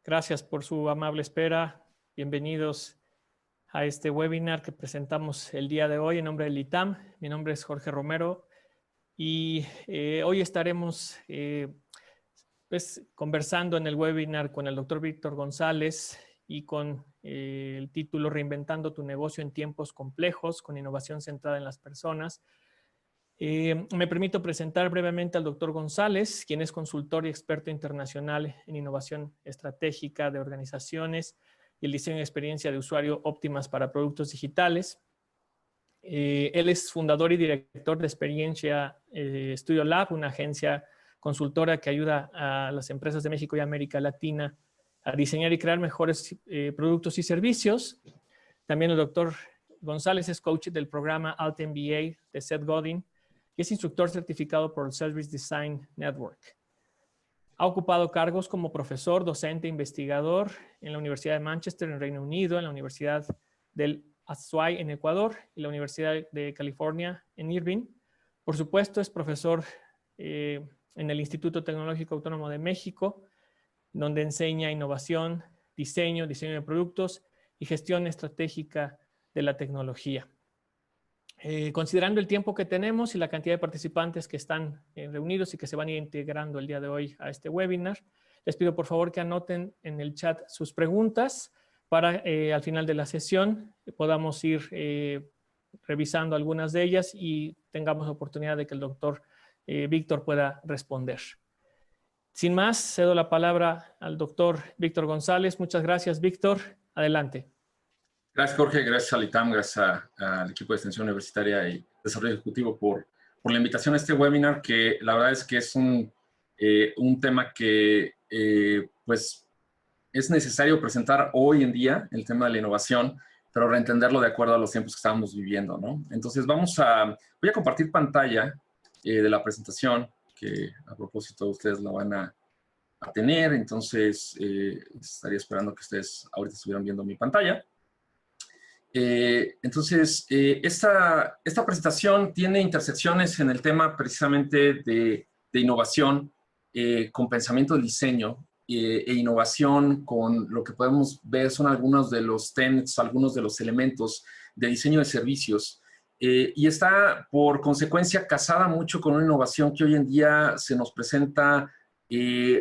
Gracias por su amable espera. Bienvenidos a este webinar que presentamos el día de hoy en nombre del ITAM. Mi nombre es Jorge Romero y hoy estaremos conversando en el webinar con el doctor Víctor González y con el título Reinventando tu negocio en tiempos complejos con innovación centrada en las personas. Me permito presentar brevemente al doctor González, quien es consultor y experto internacional en innovación estratégica de organizaciones y el diseño de experiencia de usuario óptimas para productos digitales. Él es fundador y director de Experiencia Studio Lab, una agencia consultora que ayuda a las empresas de México y América Latina a diseñar y crear mejores productos y servicios. También el doctor González es coach del programa Alt MBA de Seth Godin y es instructor certificado por el Service Design Network. Ha ocupado cargos como profesor, docente, investigador en la Universidad de Manchester en Reino Unido, en la Universidad del Azuay en Ecuador y la Universidad de California en Irvine. Por supuesto, es profesor en el Instituto Tecnológico Autónomo de México, donde enseña innovación, diseño de productos y gestión estratégica de la tecnología. Considerando el tiempo que tenemos y la cantidad de participantes que están reunidos y que se van a ir integrando el día de hoy a este webinar, les pido por favor que anoten en el chat sus preguntas para al final de la sesión podamos ir revisando algunas de ellas y tengamos oportunidad de que el doctor Víctor pueda responder. Sin más, cedo la palabra al doctor Víctor González. Muchas gracias, Víctor. Adelante. Gracias, Jorge. Gracias al ITAM, gracias al equipo de Extensión Universitaria y Desarrollo Ejecutivo por la invitación a este webinar, que la verdad es que es un tema que pues es necesario presentar hoy en día, el tema de la innovación, pero reentenderlo de acuerdo a los tiempos que estamos viviendo, ¿no? Entonces voy a compartir pantalla de la presentación, que a propósito ustedes la van a tener, entonces estaría esperando que ustedes ahorita estuvieran viendo mi pantalla. Esta presentación tiene intersecciones en el tema precisamente de innovación con pensamiento de diseño e innovación con lo que podemos ver son algunos de los tenets, algunos de los elementos de diseño de servicios y está por consecuencia casada mucho con una innovación que hoy en día se nos presenta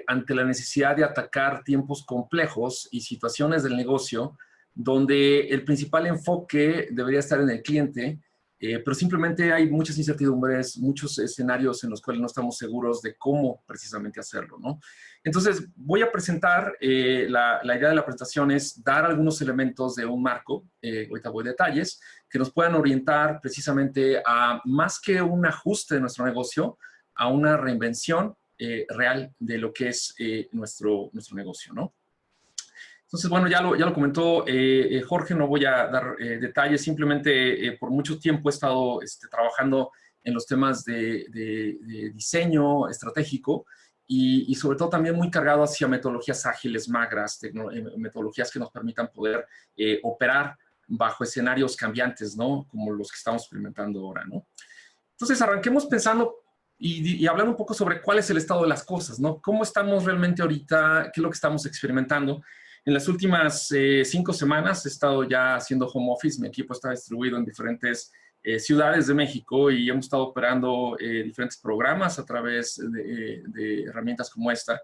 ante la necesidad de atacar tiempos complejos y situaciones del negocio donde el principal enfoque debería estar en el cliente, pero simplemente hay muchas incertidumbres, muchos escenarios en los cuales no estamos seguros de cómo precisamente hacerlo, ¿no? Entonces, voy a presentar, la idea de la presentación es dar algunos elementos de un marco, ahorita voy a detalles, que nos puedan orientar precisamente a más que un ajuste de nuestro negocio, a una reinvención real de lo que es nuestro negocio, ¿no? Entonces, bueno, ya lo comentó Jorge, no voy a dar detalles, simplemente por mucho tiempo he estado trabajando en los temas de diseño estratégico y sobre todo también muy cargado hacia metodologías ágiles, magras, metodologías que nos permitan poder operar bajo escenarios cambiantes, ¿no? Como los que estamos experimentando ahora, ¿no? Entonces, arranquemos pensando y hablando un poco sobre cuál es el estado de las cosas, ¿no? ¿Cómo estamos realmente ahorita? ¿Qué es lo que estamos experimentando? En las últimas 5 semanas he estado ya haciendo home office. Mi equipo está distribuido en diferentes ciudades de México y hemos estado operando diferentes programas a través de herramientas como esta.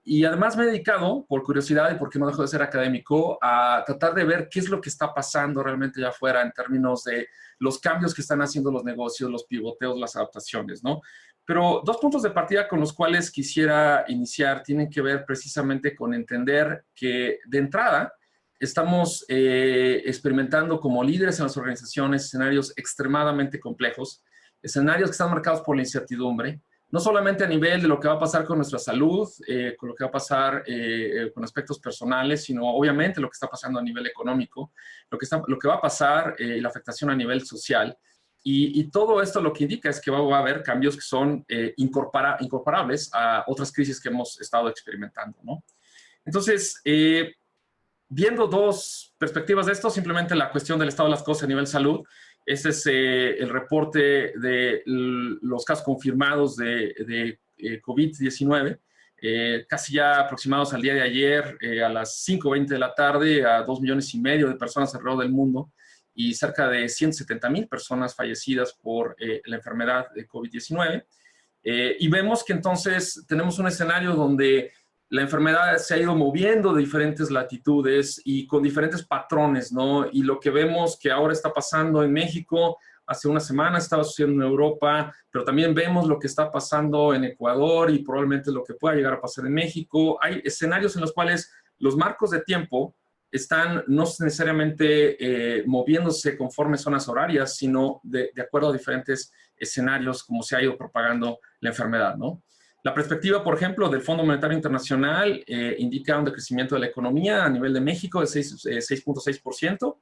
Y además me he dedicado, por curiosidad y porque no dejo de ser académico, a tratar de ver qué es lo que está pasando realmente allá afuera en términos de los cambios que están haciendo los negocios, los pivoteos, las adaptaciones, ¿no? Pero 2 puntos de partida con los cuales quisiera iniciar tienen que ver precisamente con entender que de entrada estamos experimentando como líderes en las organizaciones escenarios extremadamente complejos, escenarios que están marcados por la incertidumbre, no solamente a nivel de lo que va a pasar con nuestra salud, con lo que va a pasar con aspectos personales, sino obviamente lo que está pasando a nivel económico, lo que va a pasar y la afectación a nivel social. Y todo esto lo que indica es que va a haber cambios que son incorporables a otras crisis que hemos estado experimentando, ¿no? Entonces, viendo 2 perspectivas de esto, simplemente la cuestión del estado de las cosas a nivel salud. Este es el reporte de los casos confirmados de COVID-19 casi ya aproximados al día de ayer, a las 5:20 de la tarde, a 2,5 millones de personas alrededor del mundo y cerca de 170,000 personas fallecidas por la enfermedad de COVID-19. Y vemos que entonces tenemos un escenario donde la enfermedad se ha ido moviendo de diferentes latitudes y con diferentes patrones, ¿no? Y lo que vemos que ahora está pasando en México, hace una semana estaba sucediendo en Europa, pero también vemos lo que está pasando en Ecuador y probablemente lo que pueda llegar a pasar en México. Hay escenarios en los cuales los marcos de tiempo están no necesariamente moviéndose conforme zonas horarias, sino de acuerdo a diferentes escenarios como se ha ido propagando la enfermedad, ¿no? La perspectiva, por ejemplo, del Fondo Monetario Internacional indica un decrecimiento de la economía a nivel de México de 6.6%,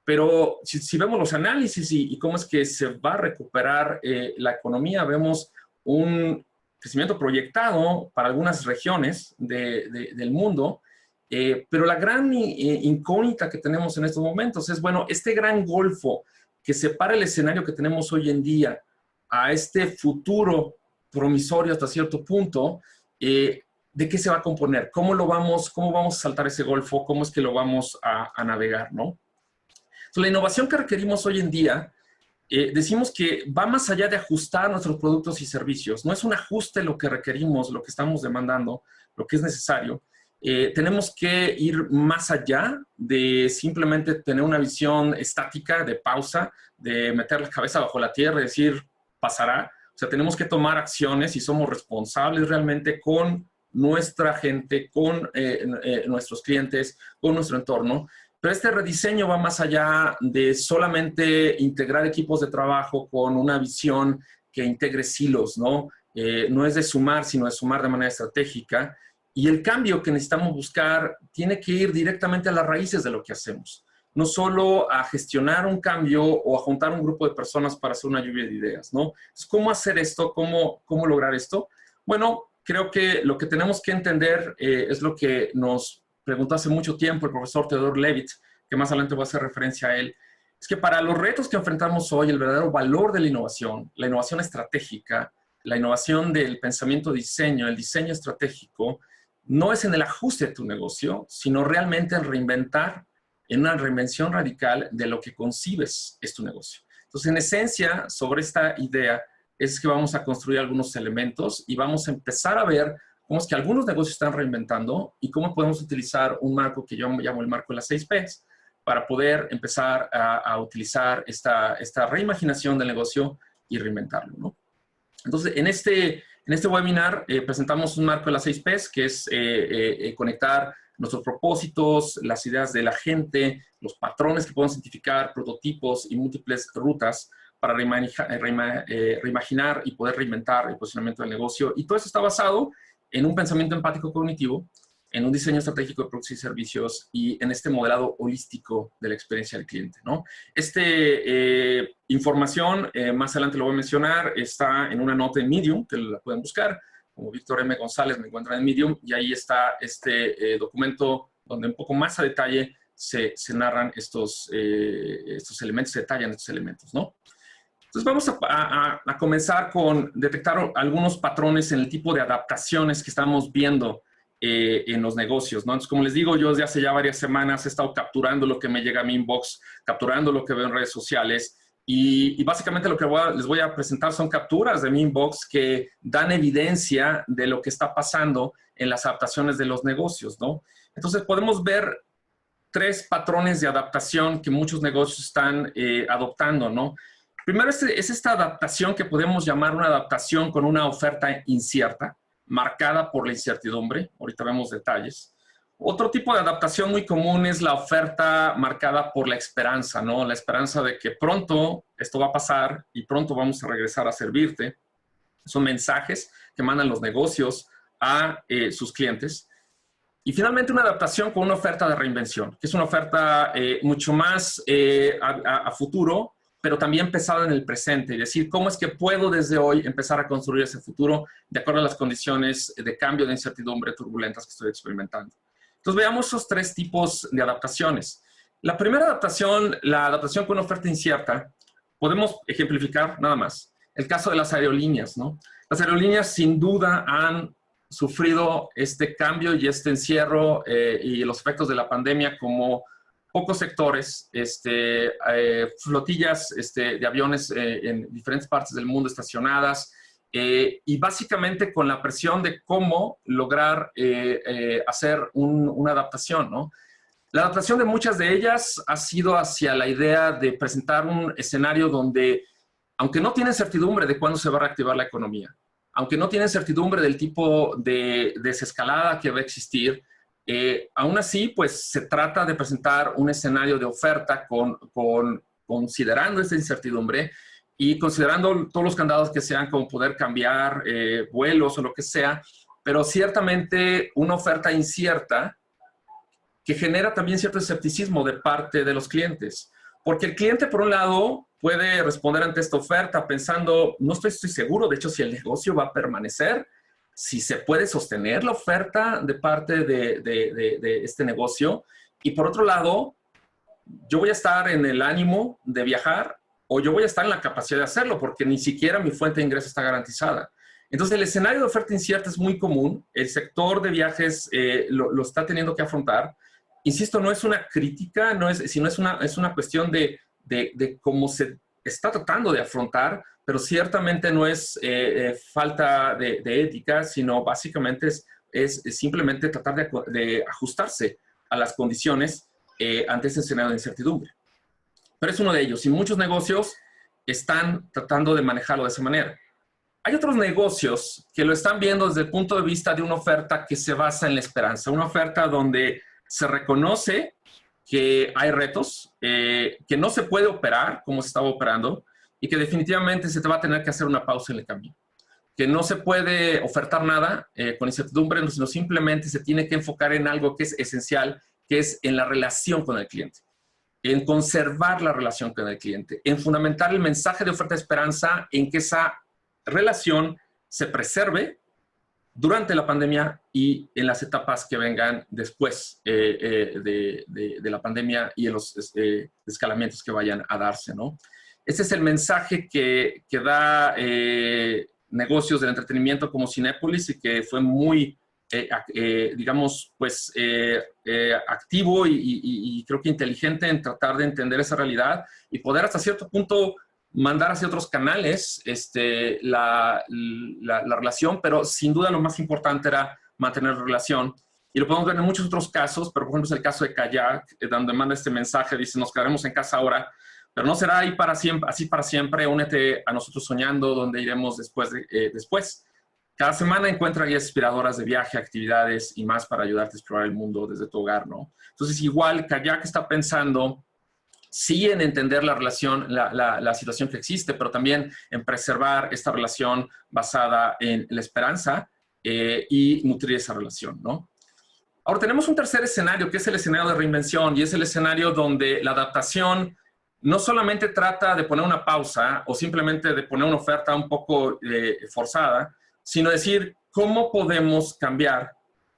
pero si vemos los análisis y cómo es que se va a recuperar la economía, vemos un crecimiento proyectado para algunas regiones del mundo, pero la gran incógnita que tenemos en estos momentos es, bueno, este gran golfo que separa el escenario que tenemos hoy en día a este futuro promisorio hasta cierto punto, ¿de qué se va a componer? ¿Cómo vamos a saltar ese golfo? ¿Cómo es que lo vamos a navegar, no? Entonces, la innovación que requerimos hoy en día, decimos que va más allá de ajustar nuestros productos y servicios. No es un ajuste lo que requerimos, lo que estamos demandando, lo que es necesario. Tenemos que ir más allá de simplemente tener una visión estática, de pausa, de meter la cabeza bajo la tierra y decir, pasará. O sea, tenemos que tomar acciones y somos responsables realmente con nuestra gente, con nuestros clientes, con nuestro entorno. Pero este rediseño va más allá de solamente integrar equipos de trabajo con una visión que integre silos, ¿no? No es de sumar, sino de sumar de manera estratégica. Y el cambio que necesitamos buscar tiene que ir directamente a las raíces de lo que hacemos. No solo a gestionar un cambio o a juntar un grupo de personas para hacer una lluvia de ideas, ¿no? Entonces, ¿cómo hacer esto? ¿Cómo lograr esto? Bueno, creo que lo que tenemos que entender es lo que nos preguntó hace mucho tiempo el profesor Theodore Levitt, que más adelante voy a hacer referencia a él, es que para los retos que enfrentamos hoy, el verdadero valor de la innovación estratégica, la innovación del pensamiento diseño, el diseño estratégico, no es en el ajuste de tu negocio, sino realmente en reinventar, en una reinvención radical de lo que concibes es tu negocio. Entonces, en esencia, sobre esta idea es que vamos a construir algunos elementos y vamos a empezar a ver cómo es que algunos negocios están reinventando y cómo podemos utilizar un marco que yo llamo el marco de las 6 Ps para poder empezar a utilizar esta reimaginación del negocio y reinventarlo, ¿no? Entonces, en este webinar presentamos un marco de las 6 Ps, que es conectar nuestros propósitos, las ideas de la gente, los patrones que podemos identificar, prototipos y múltiples rutas para reimaginar y poder reinventar el posicionamiento del negocio. Y todo eso está basado en un pensamiento empático cognitivo, en un diseño estratégico de productos y servicios y en este modelado holístico de la experiencia del cliente, ¿no? Información, más adelante lo voy a mencionar, está en una nota en Medium, que la pueden buscar. Como Víctor M. González me encuentran en Medium, y ahí está este documento donde un poco más a detalle se narran estos elementos, se detallan estos elementos, ¿no? Entonces vamos a comenzar con detectar algunos patrones en el tipo de adaptaciones que estamos viendo en los negocios, ¿no? Entonces, como les digo, yo desde hace ya varias semanas he estado capturando lo que me llega a mi inbox, capturando lo que veo en redes sociales y básicamente lo que les voy a presentar son capturas de mi inbox que dan evidencia de lo que está pasando en las adaptaciones de los negocios, ¿no? Entonces podemos ver 3 patrones de adaptación que muchos negocios están adoptando, ¿no? Primero es esta adaptación que podemos llamar una adaptación con una oferta incierta, marcada por la incertidumbre. Ahorita vemos detalles. Otro tipo de adaptación muy común es la oferta marcada por la esperanza, ¿no? La esperanza de que pronto esto va a pasar y pronto vamos a regresar a servirte. Son mensajes que mandan los negocios a sus clientes. Y finalmente una adaptación con una oferta de reinvención, que es una oferta mucho más a futuro, pero también pensado en el presente y decir cómo es que puedo desde hoy empezar a construir ese futuro de acuerdo a las condiciones de cambio, de incertidumbre turbulentas que estoy experimentando. Entonces veamos esos 3 tipos de adaptaciones. La primera adaptación, la adaptación con una oferta incierta, podemos ejemplificar nada más el caso de las aerolíneas, ¿no? Las aerolíneas sin duda han sufrido este cambio y este encierro y los efectos de la pandemia como pocos sectores, flotillas de aviones en diferentes partes del mundo estacionadas, y básicamente con la presión de cómo lograr hacer una adaptación, ¿no? La adaptación de muchas de ellas ha sido hacia la idea de presentar un escenario donde, aunque no tienen certidumbre de cuándo se va a reactivar la economía, aunque no tienen certidumbre del tipo de desescalada que va a existir, aún así, pues se trata de presentar un escenario de oferta considerando esta incertidumbre y considerando todos los candados que sean, como poder cambiar vuelos o lo que sea, pero ciertamente una oferta incierta que genera también cierto escepticismo de parte de los clientes. Porque el cliente, por un lado, puede responder ante esta oferta pensando, no estoy seguro, de hecho, si el negocio va a permanecer, si se puede sostener la oferta de parte de este negocio. Y por otro lado, yo voy a estar en el ánimo de viajar o yo voy a estar en la capacidad de hacerlo porque ni siquiera mi fuente de ingreso está garantizada. Entonces, el escenario de oferta incierta es muy común. El sector de viajes lo está teniendo que afrontar. Insisto, no es una crítica, sino es una cuestión de cómo se está tratando de afrontar, pero ciertamente no es falta de ética, sino básicamente es simplemente tratar de ajustarse a las condiciones ante ese escenario de incertidumbre. Pero es uno de ellos y muchos negocios están tratando de manejarlo de esa manera. Hay otros negocios que lo están viendo desde el punto de vista de una oferta que se basa en la esperanza, una oferta donde se reconoce que hay retos, que no se puede operar como se estaba operando y que definitivamente se te va a tener que hacer una pausa en el camino. Que no se puede ofertar nada con incertidumbre, sino simplemente se tiene que enfocar en algo que es esencial, que es en la relación con el cliente, en conservar la relación con el cliente, en fundamentar el mensaje de oferta de esperanza, en que esa relación se preserve durante la pandemia y en las etapas que vengan después de la pandemia y en los escalamientos que vayan a darse, ¿no? Ese es el mensaje que da negocios del entretenimiento como Cinépolis y que fue muy, digamos, pues activo y creo que inteligente en tratar de entender esa realidad y poder hasta cierto punto mandar hacia otros canales la relación, pero sin duda lo más importante era mantener la relación. Y lo podemos ver en muchos otros casos, pero por ejemplo es el caso de Kayak, donde manda este mensaje, dice, nos quedaremos en casa ahora, pero no será ahí para siempre, así para siempre, únete a nosotros soñando, donde iremos después. Cada semana encuentra guías inspiradoras de viaje, actividades y más para ayudarte a explorar el mundo desde tu hogar, ¿no? Entonces igual Kayak está pensando sí en entender la relación, la situación que existe, pero también en preservar esta relación basada en la esperanza y nutrir esa relación, ¿no? Ahora tenemos un tercer escenario, que es el escenario de reinvención, y es el escenario donde la adaptación no solamente trata de poner una pausa o simplemente de poner una oferta un poco forzada, sino decir cómo podemos cambiar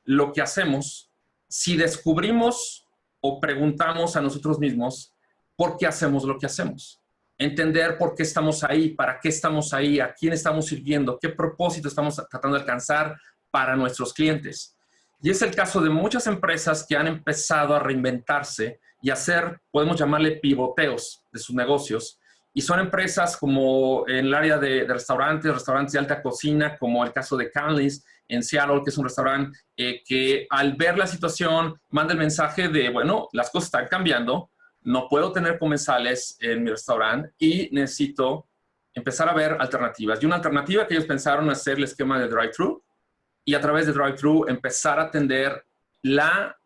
lo que hacemos si descubrimos o preguntamos a nosotros mismos por qué hacemos lo que hacemos. Entender por qué estamos ahí, para qué estamos ahí, a quién estamos sirviendo, qué propósito estamos tratando de alcanzar para nuestros clientes. Y es el caso de muchas empresas que han empezado a reinventarse y hacer, podemos llamarle pivoteos de sus negocios. Y son empresas como en el área de restaurantes de alta cocina, como el caso de Canlis en Seattle, que es un restaurante que al ver la situación manda el mensaje de, bueno, las cosas están cambiando, no puedo tener comensales en mi restaurante y necesito empezar a ver alternativas. Y una alternativa que ellos pensaron hacer el esquema de drive-thru y a través de drive-thru empezar a atender la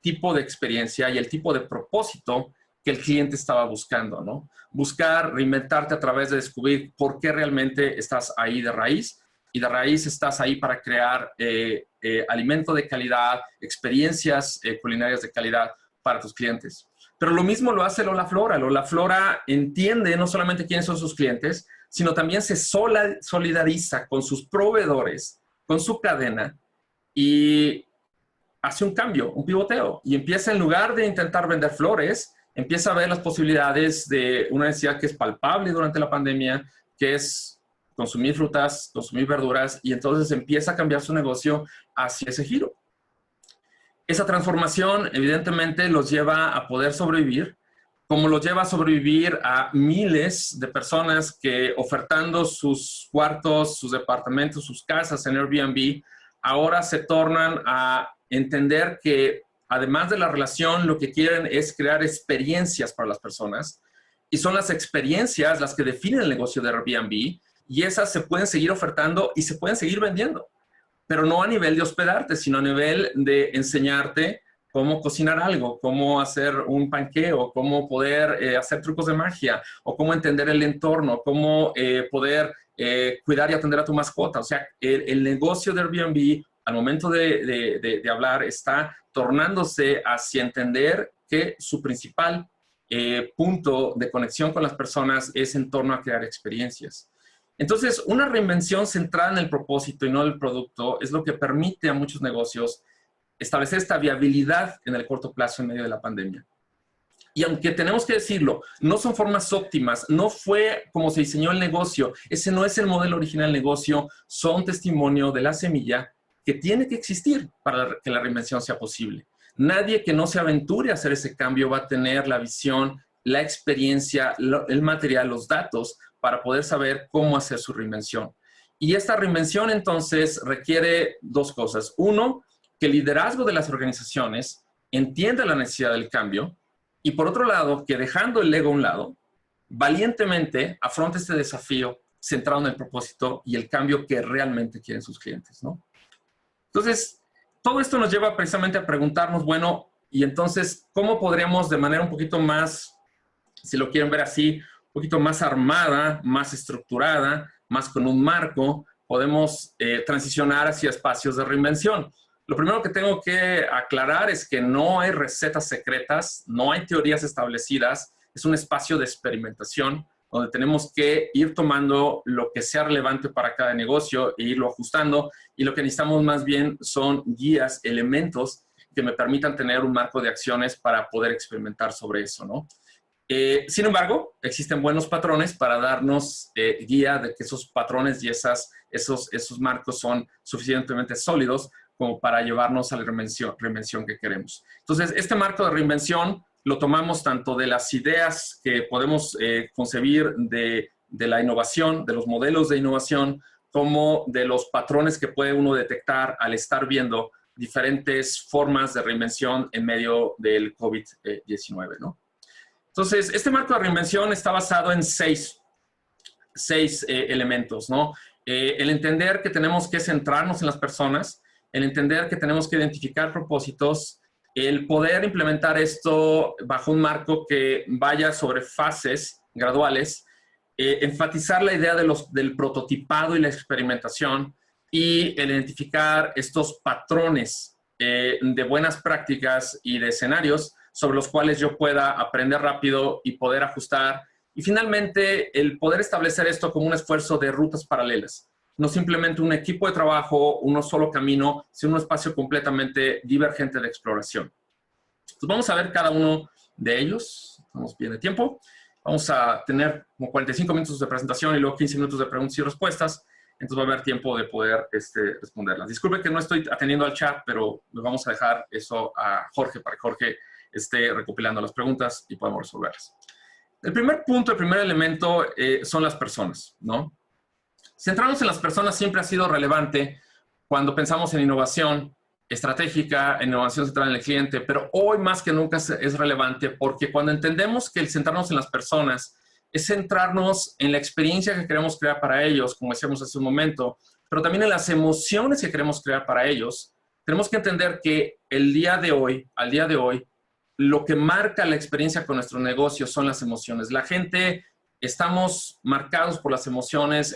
tipo de experiencia y el tipo de propósito que el cliente estaba buscando, ¿no? Buscar reinventarte a través de descubrir por qué realmente estás ahí de raíz y de raíz estás ahí para crear alimento de calidad, experiencias culinarias de calidad para tus clientes. Pero lo mismo lo hace Lola Flora. Lola Flora entiende no solamente quiénes son sus clientes, sino también se solidariza con sus proveedores, con su cadena y hace un cambio, un pivoteo. Y empieza, en lugar de intentar vender flores, empieza a ver las posibilidades de una necesidad que es palpable durante la pandemia, que es consumir frutas, consumir verduras, y entonces empieza a cambiar su negocio hacia ese giro. Esa transformación evidentemente los lleva a poder sobrevivir, como los lleva a sobrevivir a miles de personas que, ofertando sus cuartos, sus departamentos, sus casas en Airbnb, ahora se tornan a entender que además de la relación, lo que quieren es crear experiencias para las personas, y son las experiencias las que definen el negocio de Airbnb, y esas se pueden seguir ofertando y se pueden seguir vendiendo, pero no a nivel de hospedarte, sino a nivel de enseñarte cómo cocinar algo, cómo hacer un panqueo, cómo poder hacer trucos de magia, o cómo entender el entorno, cómo poder cuidar y atender a tu mascota. O sea, el negocio de Airbnb, al momento de hablar, está tornándose hacia entender que su principal punto de conexión con las personas es en torno a crear experiencias. Entonces, una reinvención centrada en el propósito y no en el producto es lo que permite a muchos negocios establecer esta viabilidad en el corto plazo en medio de la pandemia. Y aunque tenemos que decirlo, no son formas óptimas, no fue como se diseñó el negocio, ese no es el modelo original del negocio, son testimonio de la semilla que tiene que existir para que la reinvención sea posible. Nadie que no se aventure a hacer ese cambio va a tener la visión, la experiencia, el material, los datos para poder saber cómo hacer su reinvención. Y esta reinvención entonces requiere dos cosas. Uno, que el liderazgo de las organizaciones entienda la necesidad del cambio, y por otro lado, que dejando el ego a un lado, valientemente afronte este desafío centrado en el propósito y el cambio que realmente quieren sus clientes, ¿no? Entonces, todo esto nos lleva precisamente a preguntarnos, bueno, y entonces, ¿cómo podríamos de manera un poquito más, si lo quieren ver así, un poquito más armada, más estructurada, más con un marco, podemos transicionar hacia espacios de reinvención? Lo primero que tengo que aclarar es que no hay recetas secretas, no hay teorías establecidas, es un espacio de experimentación donde tenemos que ir tomando lo que sea relevante para cada negocio e irlo ajustando, y lo que necesitamos más bien son guías, elementos que me permitan tener un marco de acciones para poder experimentar sobre eso, ¿no? Sin embargo, existen buenos patrones para darnos guía de que esos patrones y esos marcos son suficientemente sólidos como para llevarnos a la reinvención que queremos. Entonces, este marco de reinvención lo tomamos tanto de las ideas que podemos concebir de la innovación, de los modelos de innovación, como de los patrones que puede uno detectar al estar viendo diferentes formas de reinvención en medio del COVID-19, ¿no? Entonces, este marco de reinvención está basado en seis elementos, ¿no? El entender que tenemos que centrarnos en las personas, el entender que tenemos que identificar propósitos, el poder implementar esto bajo un marco que vaya sobre fases graduales, enfatizar la idea del prototipado y la experimentación, y el identificar estos patrones de buenas prácticas y de escenarios sobre los cuales yo pueda aprender rápido y poder ajustar. Y finalmente, el poder establecer esto como un esfuerzo de rutas paralelas. No simplemente un equipo de trabajo, uno solo camino, sino un espacio completamente divergente de exploración. Entonces, vamos a ver cada uno de ellos. Estamos bien de tiempo. Vamos a tener como 45 minutos de presentación y luego 15 minutos de preguntas y respuestas. Entonces va a haber tiempo de poder responderlas. Disculpe que no estoy atendiendo al chat, pero le vamos a dejar eso a Jorge para que Jorge esté recopilando las preguntas y podamos resolverlas. El primer punto, el primer elemento son las personas, ¿no? Centrarnos en las personas siempre ha sido relevante cuando pensamos en innovación estratégica, en innovación centrada en el cliente, pero hoy más que nunca es relevante porque cuando entendemos que el centrarnos en las personas es centrarnos en la experiencia que queremos crear para ellos, como decíamos hace un momento, pero también en las emociones que queremos crear para ellos, tenemos que entender que al día de hoy, lo que marca la experiencia con nuestro negocio son las emociones. La gente, estamos marcados por las emociones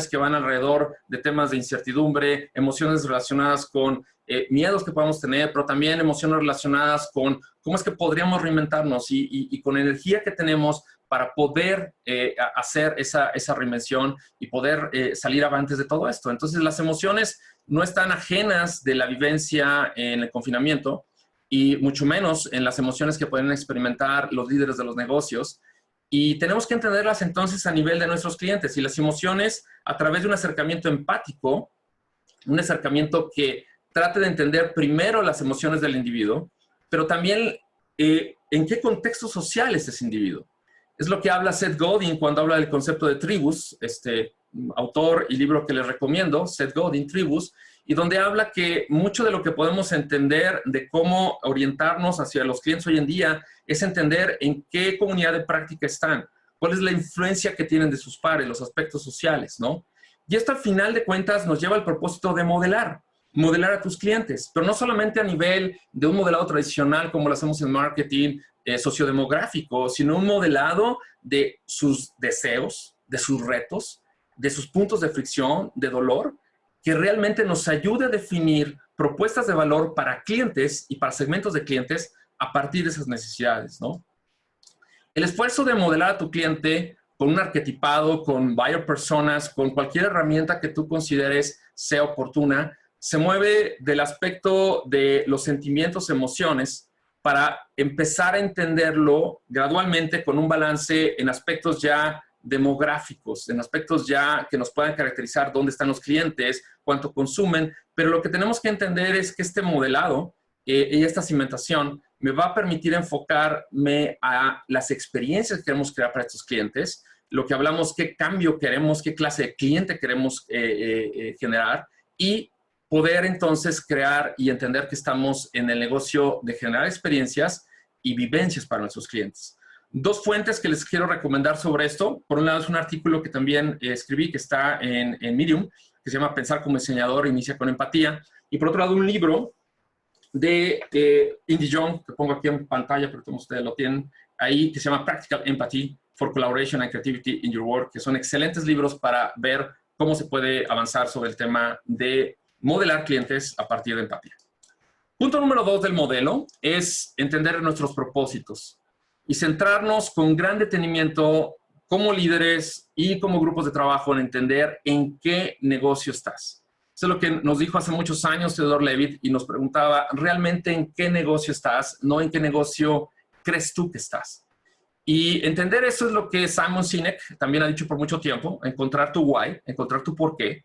que van alrededor de temas de incertidumbre, emociones relacionadas con miedos que podamos tener, pero también emociones relacionadas con cómo es que podríamos reinventarnos y con energía que tenemos para poder hacer esa reinvención y poder salir avantes de todo esto. Entonces, las emociones no están ajenas de la vivencia en el confinamiento y mucho menos en las emociones que pueden experimentar los líderes de los negocios. Y tenemos que entenderlas entonces a nivel de nuestros clientes y las emociones a través de un acercamiento empático, un acercamiento que trate de entender primero las emociones del individuo, pero también en qué contexto social es ese individuo. Es lo que habla Seth Godin cuando habla del concepto de tribus, autor y libro que les recomiendo, Seth Godin, Tribus, y donde habla que mucho de lo que podemos entender de cómo orientarnos hacia los clientes hoy en día es entender en qué comunidad de práctica están, cuál es la influencia que tienen de sus pares, los aspectos sociales, ¿no? Y esto al final de cuentas nos lleva al propósito de modelar a tus clientes, pero no solamente a nivel de un modelado tradicional como lo hacemos en marketing sociodemográfico, sino un modelado de sus deseos, de sus retos, de sus puntos de fricción, de dolor, que realmente nos ayude a definir propuestas de valor para clientes y para segmentos de clientes a partir de esas necesidades, ¿no? El esfuerzo de modelar a tu cliente con un arquetipado, con buyer personas, con cualquier herramienta que tú consideres sea oportuna, se mueve del aspecto de los sentimientos, emociones, para empezar a entenderlo gradualmente con un balance en aspectos ya demográficos, en aspectos ya que nos puedan caracterizar dónde están los clientes, cuánto consumen, pero lo que tenemos que entender es que este modelado y esta cimentación me va a permitir enfocarme a las experiencias que queremos crear para estos clientes, lo que hablamos, qué cambio queremos, qué clase de cliente queremos generar y poder entonces crear y entender que estamos en el negocio de generar experiencias y vivencias para nuestros clientes. Dos fuentes que les quiero recomendar sobre esto. Por un lado es un artículo que también escribí que está en Medium, que se llama Pensar como diseñador, inicia con empatía. Y por otro lado un libro de Indy Young, que pongo aquí en pantalla, pero todos ustedes lo tienen ahí, que se llama Practical Empathy for Collaboration and Creativity in Your Work, que son excelentes libros para ver cómo se puede avanzar sobre el tema de modelar clientes a partir de empatía. Punto número 2 del modelo es entender nuestros propósitos y centrarnos con gran detenimiento como líderes y como grupos de trabajo en entender en qué negocio estás. Eso es lo que nos dijo hace muchos años Theodore Levitt y nos preguntaba realmente en qué negocio estás, no en qué negocio crees tú que estás. Y entender eso es lo que Simon Sinek también ha dicho por mucho tiempo, encontrar tu why, encontrar tu por qué.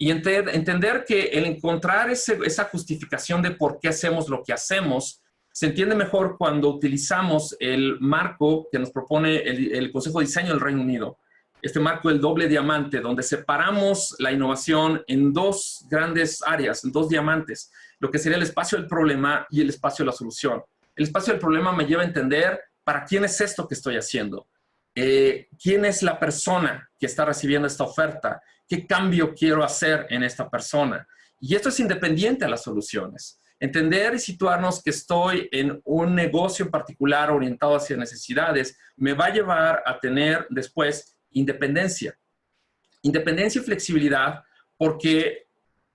Y entender que el encontrar esa justificación de por qué hacemos lo que hacemos se entiende mejor cuando utilizamos el marco que nos propone el Consejo de Diseño del Reino Unido. Este marco del doble diamante, donde separamos la innovación en dos grandes áreas, en dos diamantes, lo que sería el espacio del problema y el espacio de la solución. El espacio del problema me lleva a entender para quién es esto que estoy haciendo, quién es la persona que está recibiendo esta oferta, qué cambio quiero hacer en esta persona. Y esto es independiente a las soluciones. Entender y situarnos que estoy en un negocio en particular orientado hacia necesidades me va a llevar a tener después independencia. Independencia y flexibilidad porque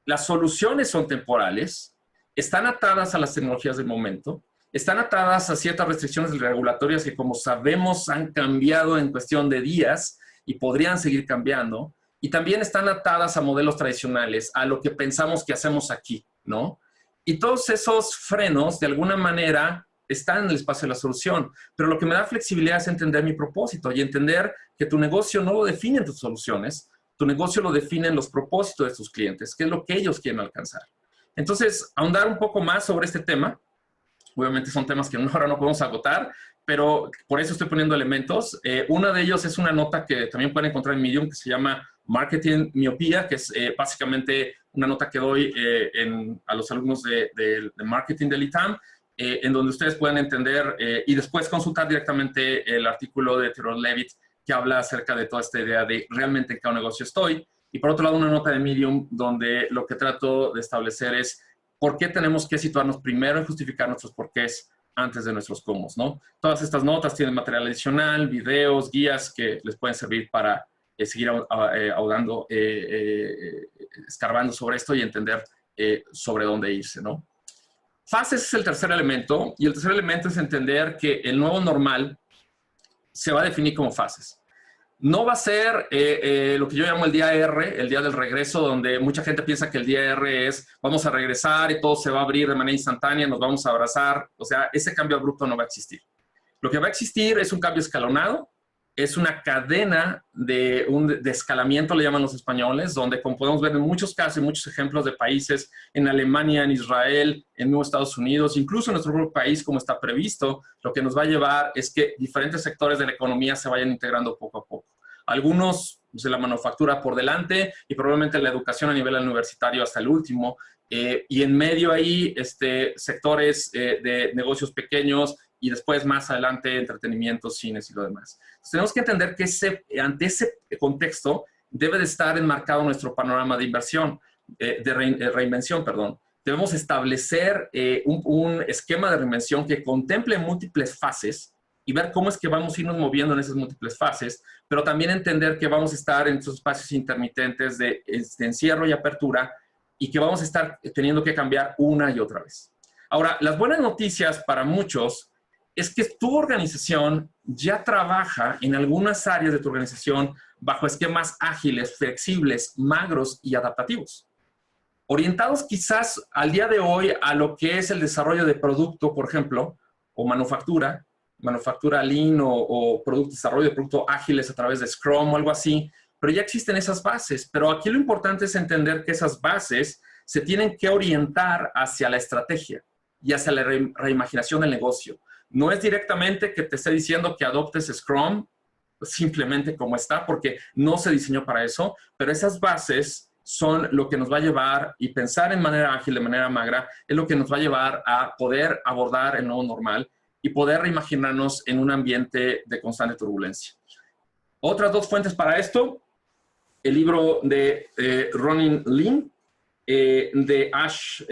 las soluciones son temporales, están atadas a las tecnologías del momento, están atadas a ciertas restricciones regulatorias que, como sabemos, han cambiado en cuestión de días y podrían seguir cambiando. Y también están atadas a modelos tradicionales, a lo que pensamos que hacemos aquí, ¿no? Y todos esos frenos, de alguna manera, están en el espacio de la solución. Pero lo que me da flexibilidad es entender mi propósito y entender que tu negocio no lo definen tus soluciones, tu negocio lo definen los propósitos de tus clientes, qué es lo que ellos quieren alcanzar. Entonces, ahondar un poco más sobre este tema. Obviamente son temas que ahora no podemos agotar, pero por eso estoy poniendo elementos. Uno de ellos es una nota que también pueden encontrar en Medium, que se llama Marketing Miopía, que es básicamente una nota que doy a los alumnos de marketing del ITAM, en donde ustedes pueden entender y después consultar directamente el artículo de Theodore Levitt que habla acerca de toda esta idea de realmente en qué negocio estoy. Y por otro lado, una nota de Medium donde lo que trato de establecer es por qué tenemos que situarnos primero en justificar nuestros porqués antes de nuestros cómo, ¿no? Todas estas notas tienen material adicional, videos, guías que les pueden servir para seguir ahondando, escarbando sobre esto y entender sobre dónde irse, ¿no? Fases es el tercer elemento, y el tercer elemento es entender que el nuevo normal se va a definir como fases. No va a ser lo que yo llamo el día R, el día del regreso, donde mucha gente piensa que el día R es vamos a regresar y todo se va a abrir de manera instantánea, nos vamos a abrazar. O sea, ese cambio abrupto no va a existir. Lo que va a existir es un cambio escalonado, es una cadena de escalamiento, le llaman los españoles, donde como podemos ver en muchos casos, en muchos ejemplos de países, en Alemania, en Israel, en nuevos Estados Unidos, incluso en nuestro propio país, como está previsto, lo que nos va a llevar es que diferentes sectores de la economía se vayan integrando poco a poco. Algunos de la manufactura por delante y probablemente la educación a nivel universitario hasta el último. Y en medio ahí, sectores de negocios pequeños y después más adelante entretenimiento, cines y lo demás. Entonces, tenemos que entender que ante ese contexto debe de estar enmarcado nuestro panorama de inversión, reinvención, perdón. Debemos establecer un esquema de reinvención que contemple múltiples fases y ver cómo es que vamos a irnos moviendo en esas múltiples fases, pero también entender que vamos a estar en esos espacios intermitentes de encierro y apertura y que vamos a estar teniendo que cambiar una y otra vez. Ahora, las buenas noticias para muchos es que tu organización ya trabaja en algunas áreas de tu organización bajo esquemas ágiles, flexibles, magros y adaptativos. Orientados quizás al día de hoy a lo que es el desarrollo de producto, por ejemplo, o manufactura lean o desarrollo de productos ágiles a través de Scrum o algo así, pero ya existen esas bases. Pero aquí lo importante es entender que esas bases se tienen que orientar hacia la estrategia y hacia la reimaginación del negocio. No es directamente que te esté diciendo que adoptes Scrum simplemente como está, porque no se diseñó para eso, pero esas bases son lo que nos va a llevar, y pensar en manera ágil, de manera magra, es lo que nos va a llevar a poder abordar el nuevo normal y poder reimaginarnos en un ambiente de constante turbulencia. Otras dos fuentes para esto, el libro de Ronin Lin, de Ash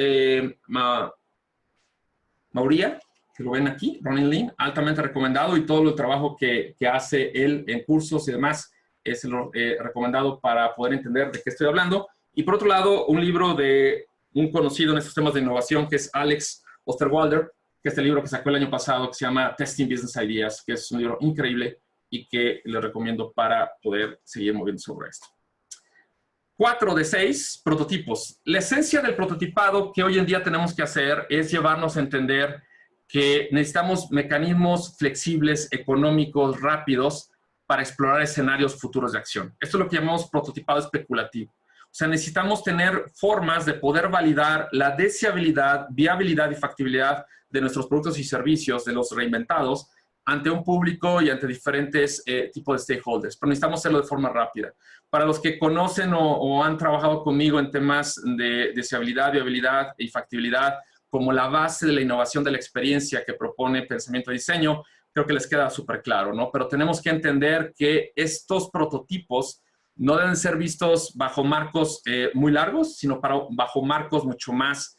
Maurya, que lo ven aquí, Ronin Lin, altamente recomendado, y todo el trabajo que hace él en cursos y demás es recomendado para poder entender de qué estoy hablando. Y por otro lado, un libro de un conocido en estos temas de innovación, que es Alex Osterwalder, que es el libro que sacó el año pasado, que se llama Testing Business Ideas, que es un libro increíble y que le recomiendo para poder seguir moviendo sobre esto. 4 de 6, prototipos. La esencia del prototipado que hoy en día tenemos que hacer es llevarnos a entender que necesitamos mecanismos flexibles, económicos, rápidos, para explorar escenarios futuros de acción. Esto es lo que llamamos prototipado especulativo. O sea, necesitamos tener formas de poder validar la deseabilidad, viabilidad y factibilidad de nuestros productos y servicios, de los reinventados, ante un público y ante diferentes tipos de stakeholders. Pero necesitamos hacerlo de forma rápida. Para los que conocen o han trabajado conmigo en temas de deseabilidad, viabilidad y factibilidad, como la base de la innovación de la experiencia que propone Pensamiento de Diseño, creo que les queda súper claro, ¿no? Pero tenemos que entender que estos prototipos no deben ser vistos bajo marcos muy largos, sino bajo marcos mucho más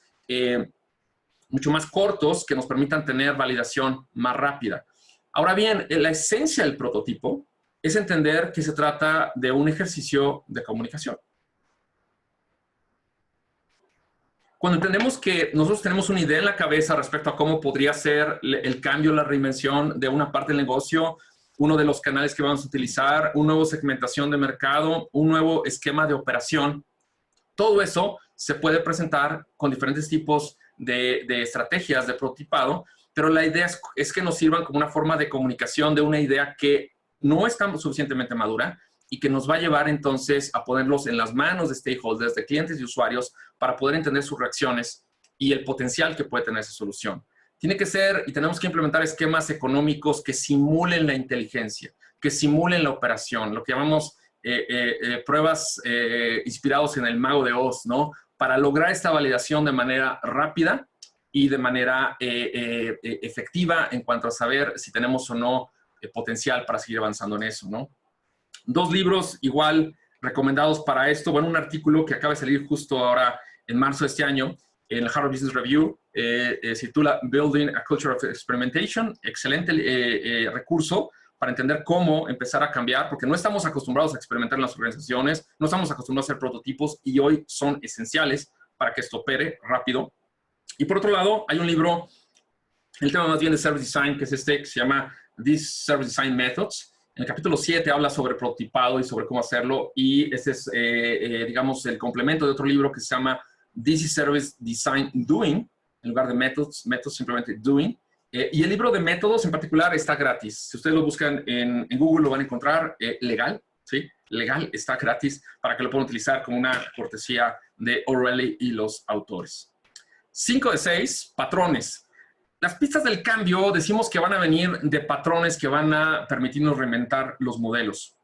cortos que nos permitan tener validación más rápida. Ahora bien, la esencia del prototipo es entender que se trata de un ejercicio de comunicación. Cuando entendemos que nosotros tenemos una idea en la cabeza respecto a cómo podría ser el cambio, la reinvención de una parte del negocio, uno de los canales que vamos a utilizar, una nueva segmentación de mercado, un nuevo esquema de operación, todo eso se puede presentar con diferentes tipos de estrategias de prototipado, pero la idea es que nos sirvan como una forma de comunicación de una idea que no está suficientemente madura y que nos va a llevar entonces a ponerlos en las manos de stakeholders, de clientes y usuarios, para poder entender sus reacciones y el potencial que puede tener esa solución. Tiene que ser, y tenemos que implementar esquemas económicos que simulen la inteligencia, que simulen la operación, lo que llamamos pruebas inspirados en el Mago de Oz, ¿no? Para lograr esta validación de manera rápida y de manera efectiva en cuanto a saber si tenemos o no potencial para seguir avanzando en eso, ¿no? 2 libros igual recomendados para esto. Bueno, un artículo que acaba de salir justo ahora en marzo de este año en el Harvard Business Review, se titula Building a Culture of Experimentation. Excelente recurso para entender cómo empezar a cambiar, porque no estamos acostumbrados a experimentar en las organizaciones, no estamos acostumbrados a hacer prototipos y hoy son esenciales para que esto opere rápido. Y por otro lado, hay un libro, el tema más bien de Service Design, que es que se llama These Service Design Methods. En el capítulo 7 habla sobre prototipado y sobre cómo hacerlo, y ese es, digamos, el complemento de otro libro que se llama This is Service Design Doing, en lugar de Methods simplemente Doing, Y el libro de métodos en particular está gratis. Si ustedes lo buscan en Google lo van a encontrar legal, ¿sí? Legal, está gratis para que lo puedan utilizar como una cortesía de O'Reilly y los autores. 5 de 6, patrones. Las pistas del cambio decimos que van a venir de patrones que van a permitirnos reinventar los modelos.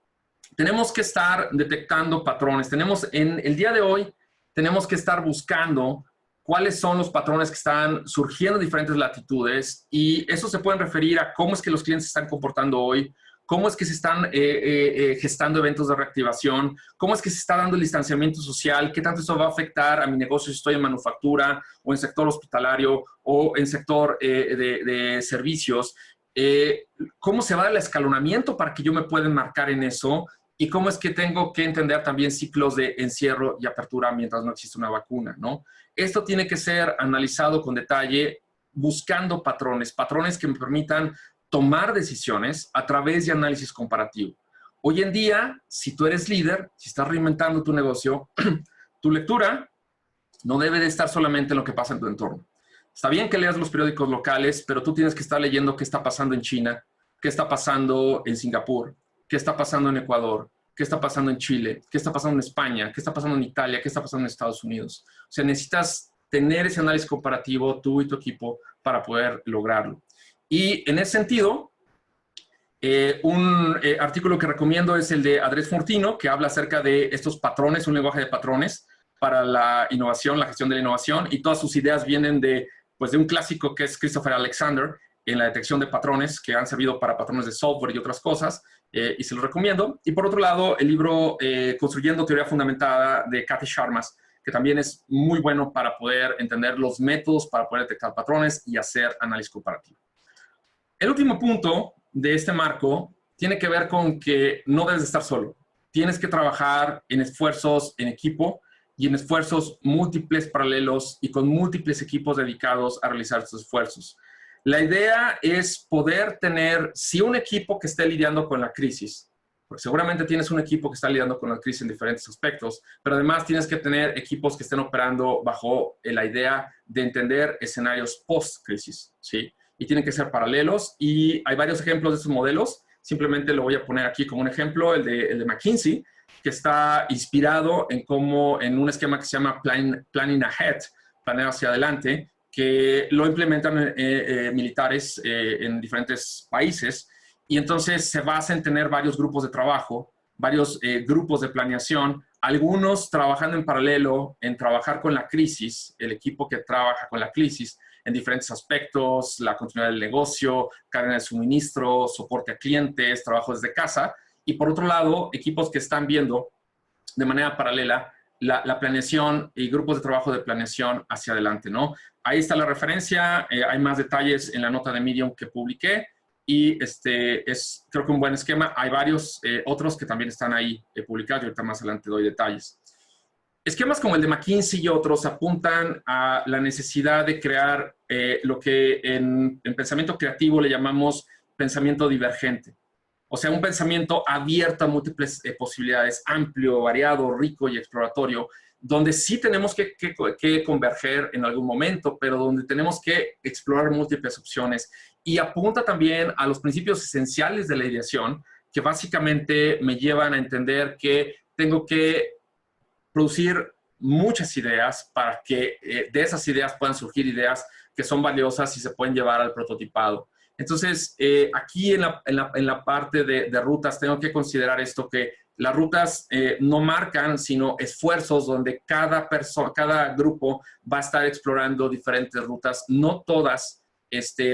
Tenemos que estar detectando patrones. En el día de hoy tenemos que estar buscando cuáles son los patrones que están surgiendo en diferentes latitudes, y eso se pueden referir a cómo es que los clientes se están comportando hoy, cómo es que se están gestando eventos de reactivación, cómo es que se está dando el distanciamiento social, qué tanto eso va a afectar a mi negocio si estoy en manufactura o en sector hospitalario o en sector de servicios, cómo se va a dar el escalonamiento para que yo me pueda enmarcar en eso, y cómo es que tengo que entender también ciclos de encierro y apertura mientras no existe una vacuna, ¿no? Esto tiene que ser analizado con detalle, buscando patrones que me permitan tomar decisiones a través de análisis comparativo. Hoy en día, si tú eres líder, si estás reinventando tu negocio, tu lectura no debe de estar solamente en lo que pasa en tu entorno. Está bien que leas los periódicos locales, pero tú tienes que estar leyendo qué está pasando en China, qué está pasando en Singapur, qué está pasando en Ecuador, qué está pasando en Chile, qué está pasando en España, qué está pasando en Italia, qué está pasando en Estados Unidos. O sea, necesitas tener ese análisis comparativo tú y tu equipo para poder lograrlo. Y en ese sentido, un artículo que recomiendo es el de Andrés Fortino, que habla acerca de estos patrones, un lenguaje de patrones para la innovación, la gestión de la innovación, y todas sus ideas vienen de un clásico que es Christopher Alexander en la detección de patrones, que han servido para patrones de software y otras cosas, y se los recomiendo. Y por otro lado, el libro Construyendo Teoría Fundamentada de Kathy Sharmas, que también es muy bueno para poder entender los métodos para poder detectar patrones y hacer análisis comparativo. El último punto de este marco tiene que ver con que no debes estar solo. Tienes que trabajar en esfuerzos en equipo y en esfuerzos múltiples, paralelos, y con múltiples equipos dedicados a realizar estos esfuerzos. La idea es poder tener, sí, un equipo que esté lidiando con la crisis, porque seguramente tienes un equipo que está lidiando con la crisis en diferentes aspectos, pero además tienes que tener equipos que estén operando bajo la idea de entender escenarios post-crisis, ¿sí? Y tienen que ser paralelos, y hay varios ejemplos de estos modelos. Simplemente lo voy a poner aquí como un ejemplo, el de McKinsey, que está inspirado en un esquema que se llama Planning Ahead, planear hacia adelante, que lo implementan militares en diferentes países, y entonces se basa en tener varios grupos de trabajo, varios grupos de planeación, algunos trabajando en paralelo en trabajar con la crisis, el equipo que trabaja con la crisis en diferentes aspectos, la continuidad del negocio, cadena de suministro, soporte a clientes, trabajo desde casa, y por otro lado, equipos que están viendo de manera paralela la planeación y grupos de trabajo de planeación hacia adelante, ¿no? Ahí está la referencia, hay más detalles en la nota de Medium que publiqué, y es creo que un buen esquema. Hay varios otros que también están ahí publicados, y ahorita más adelante doy detalles. Esquemas como el de McKinsey y otros apuntan a la necesidad de crear lo que en pensamiento creativo le llamamos pensamiento divergente. O sea, un pensamiento abierto a múltiples posibilidades, amplio, variado, rico y exploratorio, donde sí tenemos que converger en algún momento, pero donde tenemos que explorar múltiples opciones. Y apunta también a los principios esenciales de la ideación, que básicamente me llevan a entender que tengo que producir muchas ideas para que de esas ideas puedan surgir ideas que son valiosas y se pueden llevar al prototipado. Entonces, aquí en la parte de rutas tengo que considerar esto, que las rutas no marcan, sino esfuerzos donde cada grupo va a estar explorando diferentes rutas, no todas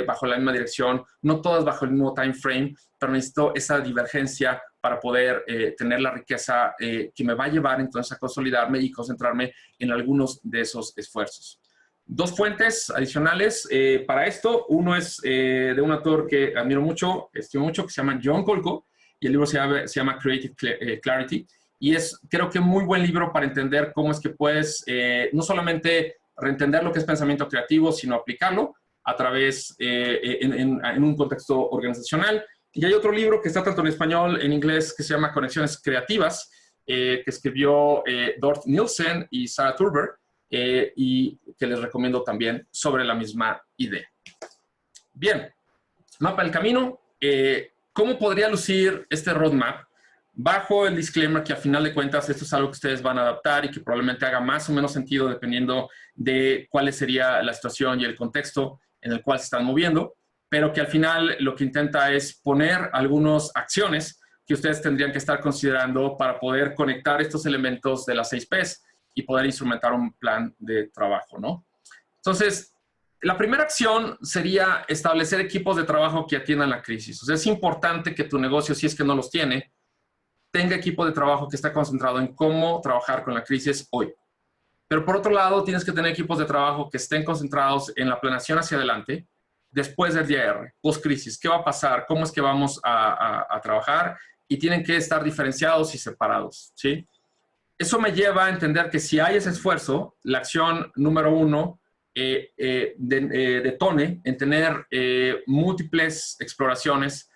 bajo la misma dirección, no todas bajo el mismo time frame, pero necesito esa divergencia para poder tener la riqueza que me va a llevar entonces a consolidarme y concentrarme en algunos de esos esfuerzos. Dos fuentes adicionales para esto. Uno es de un autor que admiro mucho, estimo mucho, que se llama John Kolko, y el libro se llama Creative Clarity, y es, creo que, muy buen libro para entender cómo es que puedes no solamente reentender lo que es pensamiento creativo, sino aplicarlo a través en un contexto organizacional. Y hay otro libro que está tanto en español, en inglés, que se llama Conexiones Creativas, que escribió Dort Nielsen y Sarah Turber, y que les recomiendo también sobre la misma idea. Bien, mapa del camino. ¿Cómo podría lucir este roadmap? Bajo el disclaimer que a final de cuentas esto es algo que ustedes van a adaptar y que probablemente haga más o menos sentido dependiendo de cuál sería la situación y el contexto en el cual se están moviendo, pero que al final lo que intenta es poner algunas acciones que ustedes tendrían que estar considerando para poder conectar estos elementos de las 6 Ps y poder instrumentar un plan de trabajo, ¿no? Entonces, la primera acción sería establecer equipos de trabajo que atiendan la crisis. O sea, es importante que tu negocio, si es que no los tiene, tenga equipo de trabajo que está concentrado en cómo trabajar con la crisis hoy. Pero por otro lado, tienes que tener equipos de trabajo que estén concentrados en la planeación hacia adelante, después del día R, post-crisis. ¿Qué va a pasar? ¿Cómo es que vamos a trabajar? Y tienen que estar diferenciados y separados, ¿sí? Eso me lleva a entender que si hay ese esfuerzo, la acción número 1 detone en tener múltiples exploraciones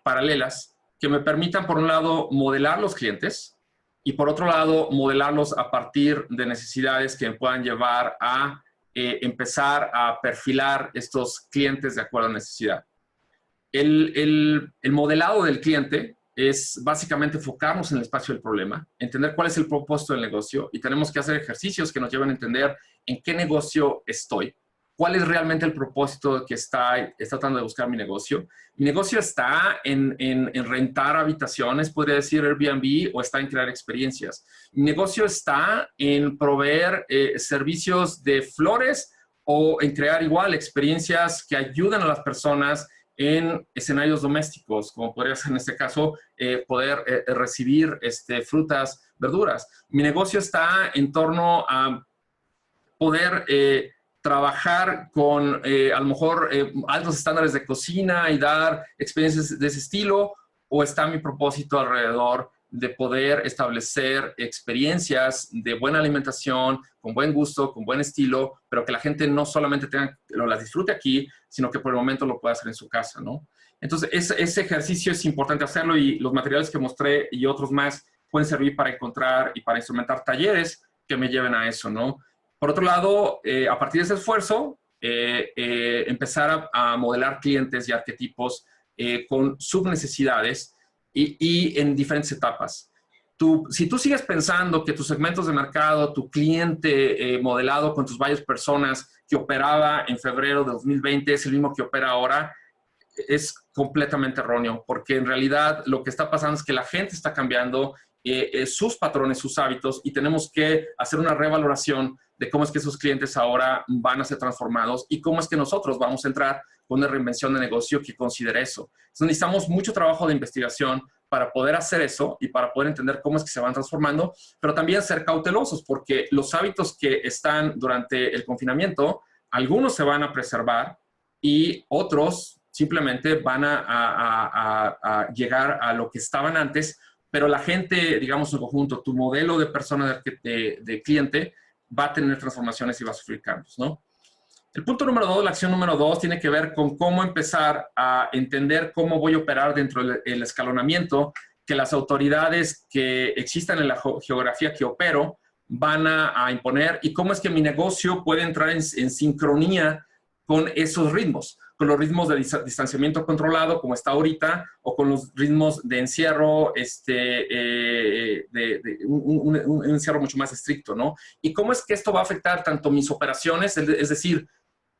paralelas que me permitan, por un lado, modelar los clientes y, por otro lado, modelarlos a partir de necesidades que me puedan llevar a empezar a perfilar estos clientes de acuerdo a necesidad. El modelado del cliente es básicamente enfocarnos en el espacio del problema, entender cuál es el propósito del negocio y tenemos que hacer ejercicios que nos lleven a entender en qué negocio estoy, cuál es realmente el propósito que está tratando de buscar mi negocio. Mi negocio está en rentar habitaciones, podría decir Airbnb, o está en crear experiencias. Mi negocio está en proveer servicios de flores o en crear igual experiencias que ayuden a las personas en escenarios domésticos, como podría ser en este caso poder recibir frutas, verduras. Mi negocio está en torno a poder trabajar con a lo mejor altos estándares de cocina y dar experiencias de ese estilo, o está mi propósito alrededor de poder establecer experiencias de buena alimentación, con buen gusto, con buen estilo, pero que la gente no solamente las disfrute aquí, sino que por el momento lo pueda hacer en su casa, ¿no? Entonces, ese ejercicio es importante hacerlo y los materiales que mostré y otros más pueden servir para encontrar y para instrumentar talleres que me lleven a eso, ¿no? Por otro lado, a partir de ese esfuerzo, empezar a modelar clientes y arquetipos con subnecesidades y en diferentes etapas. Si tú sigues pensando que tus segmentos de mercado, tu cliente modelado con tus varias personas que operaba en febrero de 2020 es el mismo que opera ahora, es completamente erróneo, porque en realidad lo que está pasando es que la gente está cambiando sus patrones, sus hábitos, y tenemos que hacer una revaloración de cómo es que esos clientes ahora van a ser transformados y cómo es que nosotros vamos a entrar con una reinvención de negocio que considere eso. Entonces necesitamos mucho trabajo de investigación para poder hacer eso y para poder entender cómo es que se van transformando, pero también ser cautelosos, porque los hábitos que están durante el confinamiento, algunos se van a preservar y otros simplemente van a llegar a lo que estaban antes, pero la gente, digamos en conjunto, tu modelo de persona de cliente va a tener transformaciones y va a sufrir cambios, ¿no? El punto número 2, la acción número 2, tiene que ver con cómo empezar a entender cómo voy a operar dentro del escalonamiento que las autoridades que existan en la geografía que opero van a imponer y cómo es que mi negocio puede entrar en sincronía con esos ritmos, con los ritmos de distanciamiento controlado como está ahorita o con los ritmos de encierro, un encierro mucho más estricto, ¿no? Y cómo es que esto va a afectar tanto mis operaciones, es decir,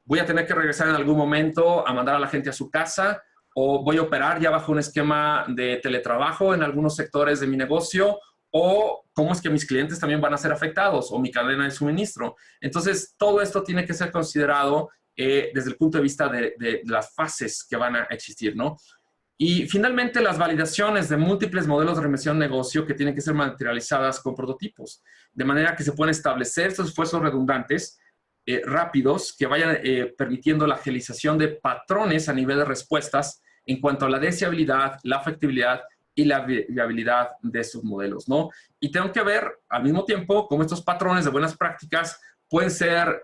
voy a tener que regresar en algún momento a mandar a la gente a su casa o voy a operar ya bajo un esquema de teletrabajo en algunos sectores de mi negocio, o cómo es que mis clientes también van a ser afectados o mi cadena de suministro. Entonces, todo esto tiene que ser considerado desde el punto de vista de las fases que van a existir, ¿no? Y finalmente, las validaciones de múltiples modelos de reinvención de negocio que tienen que ser materializadas con prototipos, de manera que se pueden establecer estos esfuerzos redundantes rápidos que vayan permitiendo la agilización de patrones a nivel de respuestas en cuanto a la deseabilidad, la afectibilidad y la viabilidad de estos modelos, ¿no? Y tengo que ver al mismo tiempo cómo estos patrones de buenas prácticas pueden ser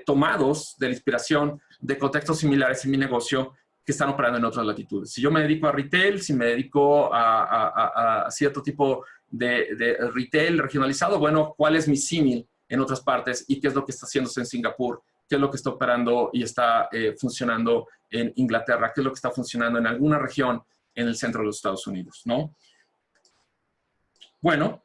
tomados de la inspiración de contextos similares en mi negocio que están operando en otras latitudes. Si yo me dedico a retail, si me dedico a cierto tipo de retail regionalizado, bueno, ¿cuál es mi símil en otras partes y qué es lo que está haciéndose en Singapur qué es lo que está operando y está funcionando en Inglaterra, qué es lo que está funcionando en alguna región en el centro de los Estados Unidos, ¿no? Bueno,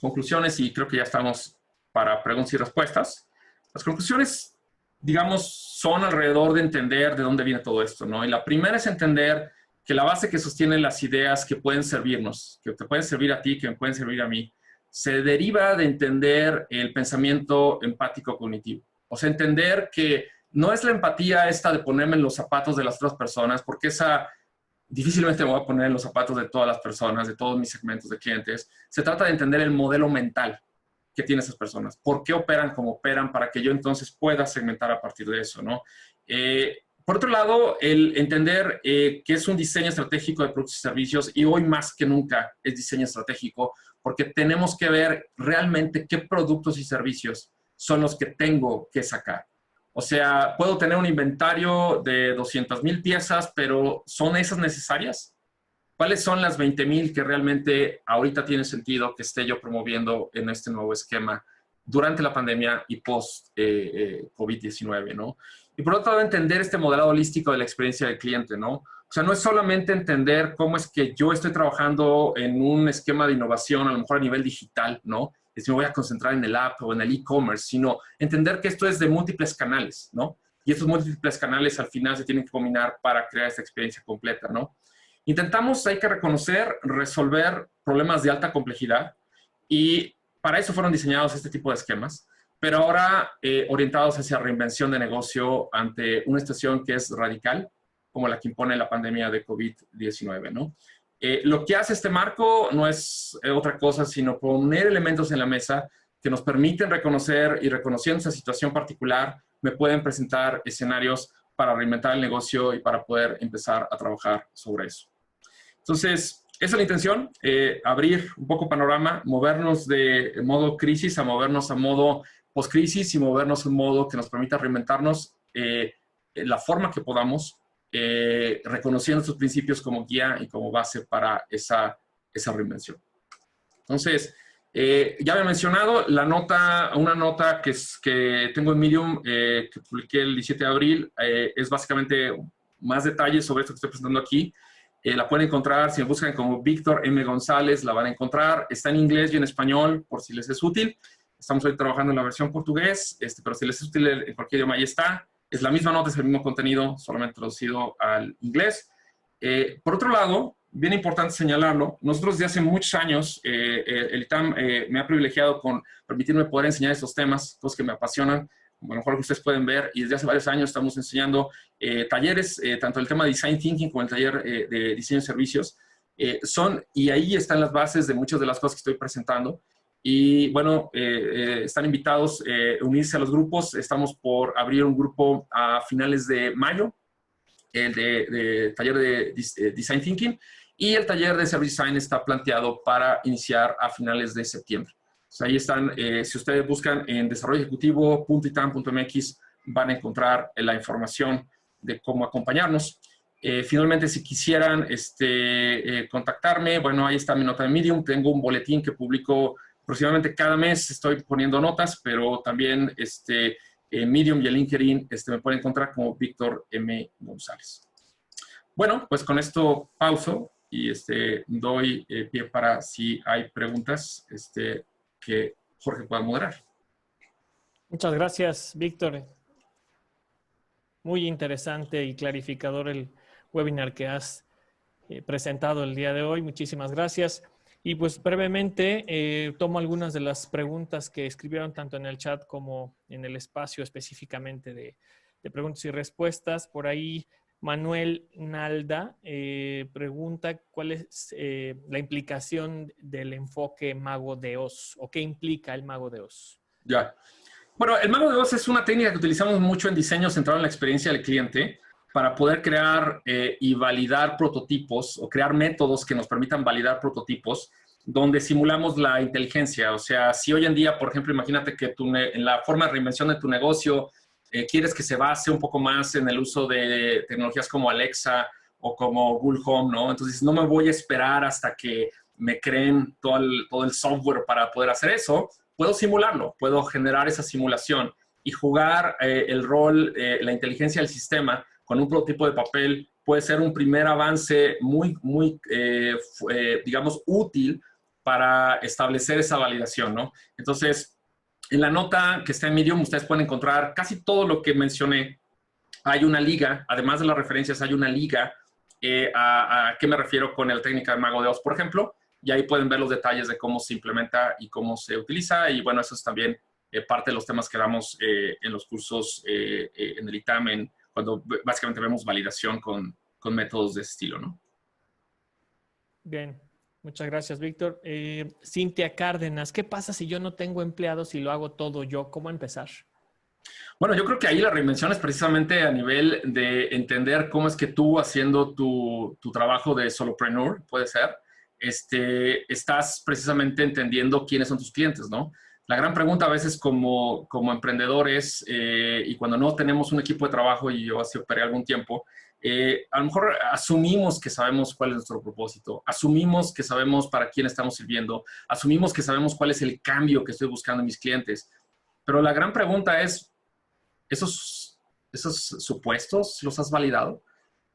conclusiones, y creo que ya estamos para preguntas y respuestas. Las conclusiones, digamos, son alrededor de entender de dónde viene todo esto, ¿no? Y la primera es entender que la base que sostiene las ideas que pueden servirnos, que te pueden servir a ti, que me pueden servir a mí, se deriva de entender el pensamiento empático cognitivo. O sea, entender que no es la empatía esta de ponerme en los zapatos de las otras personas, porque esa difícilmente me voy a poner en los zapatos de todas las personas, de todos mis segmentos de clientes. Se trata de entender el modelo mental que tienen esas personas. ¿Por qué operan como operan? Para que yo entonces pueda segmentar a partir de eso, ¿no? Por otro lado, el entender que es un diseño estratégico de productos y servicios, y hoy más que nunca es diseño estratégico, porque tenemos que ver realmente qué productos y servicios son los que tengo que sacar. O sea, puedo tener un inventario de 200,000 piezas, pero ¿son esas necesarias? ¿Cuáles son las 20,000 que realmente ahorita tiene sentido que esté yo promoviendo en este nuevo esquema durante la pandemia y post-COVID-19, ¿no? Y por otro lado, entender este modelo holístico de la experiencia del cliente, ¿no? O sea, no es solamente entender cómo es que yo estoy trabajando en un esquema de innovación, a lo mejor a nivel digital, ¿no? Es si me voy a concentrar en el app o en el e-commerce, sino entender que esto es de múltiples canales, ¿no? Y estos múltiples canales al final se tienen que combinar para crear esta experiencia completa, ¿no? Hay que reconocer, resolver problemas de alta complejidad, y para eso fueron diseñados este tipo de esquemas, pero ahora orientados hacia reinvención de negocio ante una situación que es radical, como la que impone la pandemia de COVID-19, ¿no? Lo que hace este marco no es otra cosa, sino poner elementos en la mesa que nos permiten reconocer, y reconociendo esa situación particular, me pueden presentar escenarios para reinventar el negocio y para poder empezar a trabajar sobre eso. Entonces, esa es la intención, abrir un poco panorama, movernos de modo crisis a movernos a modo post-crisis, y movernos a un modo que nos permita reinventarnos la forma que podamos, reconociendo estos principios como guía y como base para esa reinvención. Entonces, ya había mencionado una nota que tengo en Medium, que publiqué el 17 de abril, es básicamente más detalles sobre esto que estoy presentando aquí. La pueden encontrar, si me buscan como Víctor M. González, la van a encontrar. Está en inglés y en español, por si les es útil. Estamos hoy trabajando en la versión portugués, pero si les es útil en cualquier idioma, ahí está. Es la misma nota, es el mismo contenido, solamente traducido al inglés. Por otro lado, bien importante señalarlo, nosotros desde hace muchos años, el ITAM me ha privilegiado con permitirme poder enseñar estos temas, cosas que me apasionan, como a lo mejor que ustedes pueden ver, y desde hace varios años estamos enseñando talleres, tanto el tema de Design Thinking como el taller de Diseño de Servicios, y ahí están las bases de muchas de las cosas que estoy presentando. Y bueno, están invitados a unirse a los grupos. Estamos por abrir un grupo a finales de mayo, el de taller de Design Thinking, y el taller de Service Design está planteado para iniciar a finales de septiembre. Entonces, ahí están, si ustedes buscan en desarrolloejecutivo.itam.mx, van a encontrar la información de cómo acompañarnos. Finalmente, si quisieran contactarme, bueno, ahí está mi nota de Medium. Tengo un boletín que publico aproximadamente cada mes. Estoy poniendo notas, pero también en Medium y en LinkedIn me pueden encontrar como Víctor M. González. Bueno, pues con esto pauso y doy pie para si hay preguntas que Jorge pueda moderar. Muchas gracias, Víctor. Muy interesante y clarificador el webinar que has presentado el día de hoy. Muchísimas gracias. Y pues brevemente tomo algunas de las preguntas que escribieron tanto en el chat como en el espacio específicamente de preguntas y respuestas. Por ahí Manuel Nalda pregunta cuál es la implicación del enfoque Mago de Oz, o qué implica el Mago de Oz. Ya. Bueno, el Mago de Oz es una técnica que utilizamos mucho en diseño centrado en la experiencia del cliente para poder crear y validar prototipos, o crear métodos que nos permitan validar prototipos donde simulamos la inteligencia. O sea, si hoy en día, por ejemplo, imagínate que en la forma de reinvención de tu negocio quieres que se base un poco más en el uso de tecnologías como Alexa o como Google Home, ¿no? Entonces, no me voy a esperar hasta que me creen todo el software para poder hacer eso. Puedo simularlo, puedo generar esa simulación y jugar el rol, la inteligencia del sistema con un prototipo de papel puede ser un primer avance muy digamos, útil para establecer esa validación, ¿no? Entonces, en la nota que está en Medium, ustedes pueden encontrar casi todo lo que mencioné. Hay una liga, además de las referencias, hay una liga a qué me refiero con la técnica de Mago de Oz, por ejemplo, y ahí pueden ver los detalles de cómo se implementa y cómo se utiliza, y bueno, eso es también parte de los temas que damos en los cursos en el ITAM, cuando básicamente vemos validación con métodos de ese estilo, ¿no? Bien, muchas gracias, Víctor. Cintia Cárdenas, ¿qué pasa si yo no tengo empleados y lo hago todo yo? ¿Cómo empezar? Bueno, yo creo que ahí la reinvención es precisamente a nivel de entender cómo es que tú, haciendo tu trabajo de solopreneur, puede ser, estás precisamente entendiendo quiénes son tus clientes, ¿no? La gran pregunta a veces como emprendedores, y cuando no tenemos un equipo de trabajo, y yo así operé algún tiempo, a lo mejor asumimos que sabemos cuál es nuestro propósito, asumimos que sabemos para quién estamos sirviendo, asumimos que sabemos cuál es el cambio que estoy buscando en mis clientes. Pero la gran pregunta es, ¿esos supuestos los has validado?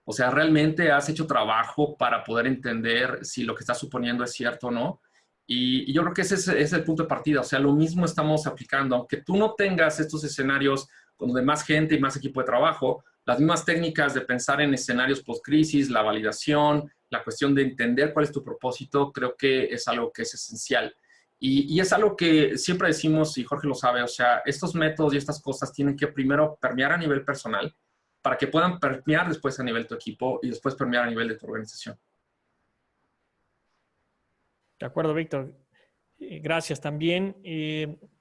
O sea, ¿realmente has hecho trabajo para poder entender si lo que estás suponiendo es cierto o no? Y yo creo que ese es el punto de partida. O sea, lo mismo estamos aplicando. Aunque tú no tengas estos escenarios con de más gente y más equipo de trabajo, las mismas técnicas de pensar en escenarios post-crisis, la validación, la cuestión de entender cuál es tu propósito, creo que es algo que es esencial. Y es algo que siempre decimos, y Jorge lo sabe, o sea, estos métodos y estas cosas tienen que primero permear a nivel personal para que puedan permear después a nivel de tu equipo y después permear a nivel de tu organización. De acuerdo, Víctor. Gracias también.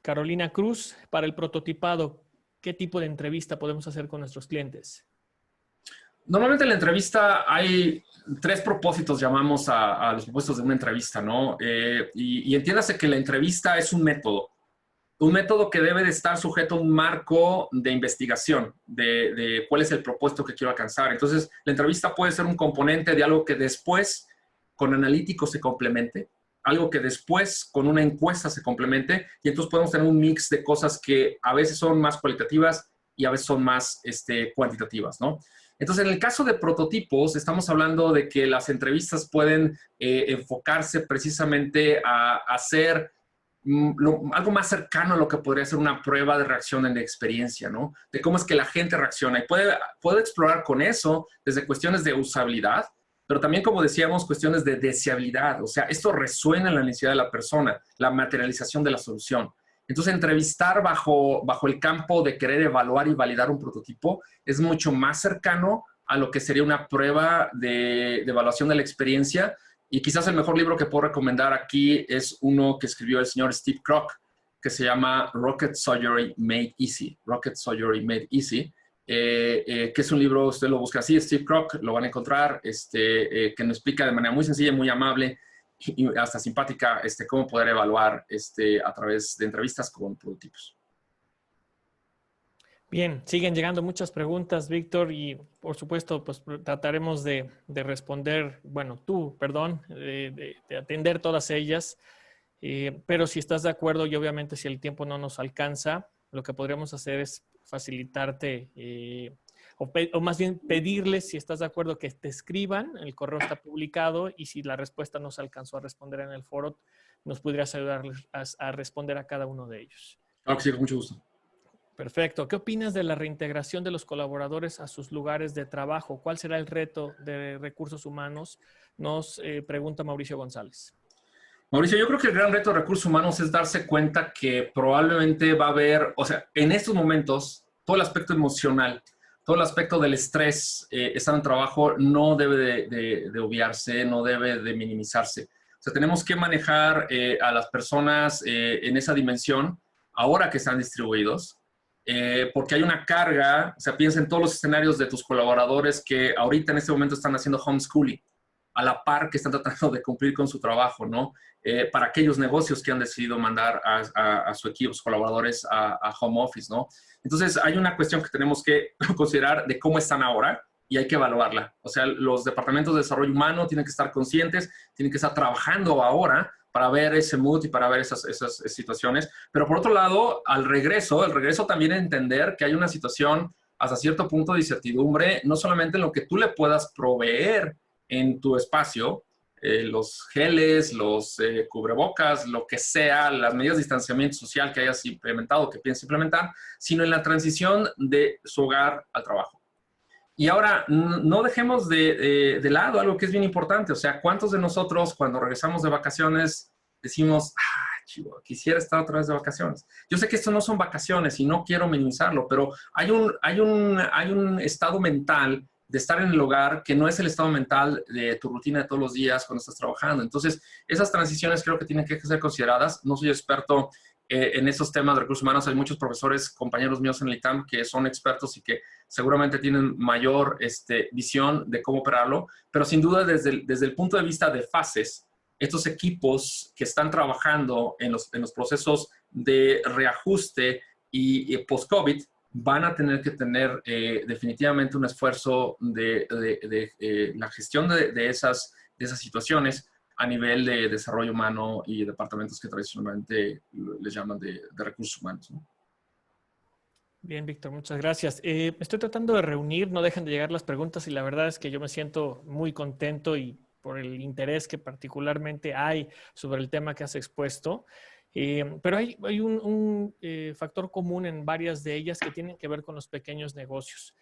Carolina Cruz, para el prototipado, ¿qué tipo de entrevista podemos hacer con nuestros clientes? Normalmente en la entrevista hay 3 propósitos, llamamos a los propósitos de una entrevista, ¿no? Y entiéndase que la entrevista es un método que debe de estar sujeto a un marco de investigación de cuál es el propósito que quiero alcanzar. Entonces, la entrevista puede ser un componente de algo que después con analíticos se complemente, algo que después con una encuesta se complemente, y entonces podemos tener un mix de cosas que a veces son más cualitativas y a veces son más cuantitativas, ¿no? Entonces, en el caso de prototipos, estamos hablando de que las entrevistas pueden enfocarse precisamente a hacer algo más cercano a lo que podría ser una prueba de reacción en la experiencia, ¿no? De cómo es que la gente reacciona. Y puede explorar con eso desde cuestiones de usabilidad, pero también, como decíamos, cuestiones de deseabilidad. O sea, esto resuena en la necesidad de la persona, la materialización de la solución. Entonces, entrevistar bajo el campo de querer evaluar y validar un prototipo es mucho más cercano a lo que sería una prueba de evaluación de la experiencia. Y quizás el mejor libro que puedo recomendar aquí es uno que escribió el señor Steve Krug, que se llama Rocket Surgery Made Easy. Rocket Surgery Made Easy, que es un libro, usted lo busca así, Steve Krug, lo van a encontrar, que nos explica de manera muy sencilla y muy amable y hasta simpática cómo poder evaluar a través de entrevistas con prototipos. Bien, siguen llegando muchas preguntas, Víctor, y por supuesto, pues trataremos de responder, de atender todas ellas, pero si estás de acuerdo y obviamente si el tiempo no nos alcanza, lo que podríamos hacer es facilitarte o más bien pedirles, si estás de acuerdo, que te escriban, el correo está publicado y si la respuesta no se alcanzó a responder en el foro, nos podrías ayudar a responder a cada uno de ellos. Claro que sí, con mucho gusto. Perfecto. ¿Qué opinas de la reintegración de los colaboradores a sus lugares de trabajo? ¿Cuál será el reto de recursos humanos? Nos pregunta Mauricio González. Mauricio, yo creo que el gran reto de recursos humanos es darse cuenta que probablemente va a haber, o sea, en estos momentos, todo el aspecto emocional, todo el aspecto del estrés, estar en trabajo, no debe de obviarse, no debe de minimizarse. O sea, tenemos que manejar a las personas en esa dimensión, ahora que están distribuidos, porque hay una carga. O sea, piensa en todos los escenarios de tus colaboradores que ahorita en este momento están haciendo homeschooling, a la par que están tratando de cumplir con su trabajo, ¿no? Para aquellos negocios que han decidido mandar a su equipo, sus colaboradores a home office, ¿no? Entonces, hay una cuestión que tenemos que considerar de cómo están ahora y hay que evaluarla. O sea, los departamentos de desarrollo humano tienen que estar conscientes, tienen que estar trabajando ahora para ver ese mood y para ver esas situaciones. Pero por otro lado, el regreso también entender que hay una situación hasta cierto punto de incertidumbre, no solamente en lo que tú le puedas proveer en tu espacio, los geles, los cubrebocas, lo que sea, las medidas de distanciamiento social que hayas implementado, que pienses implementar, sino en la transición de su hogar al trabajo. Y ahora, no dejemos de lado algo que es bien importante. O sea, ¿cuántos de nosotros cuando regresamos de vacaciones decimos, chivo, quisiera estar otra vez de vacaciones? Yo sé que esto no son vacaciones y no quiero minimizarlo, pero hay un estado mental de estar en el hogar que no es el estado mental de tu rutina de todos los días cuando estás trabajando. Entonces, esas transiciones creo que tienen que ser consideradas. No soy experto en esos temas de recursos humanos. Hay muchos profesores, compañeros míos en el ITAM que son expertos y que seguramente tienen mayor visión de cómo operarlo, pero sin duda desde el punto de vista de fases, estos equipos que están trabajando en los procesos de reajuste y post-COVID van a tener que tener definitivamente un esfuerzo de la gestión de esas situaciones a nivel de desarrollo humano y departamentos que tradicionalmente les llaman de recursos humanos, ¿no? Bien, Víctor, muchas gracias. Estoy tratando de reunir, no dejan de llegar las preguntas y la verdad es que yo me siento muy contento y por el interés que particularmente hay sobre el tema que has expuesto. Pero hay un factor común en varias de ellas que tienen que ver con los pequeños negocios.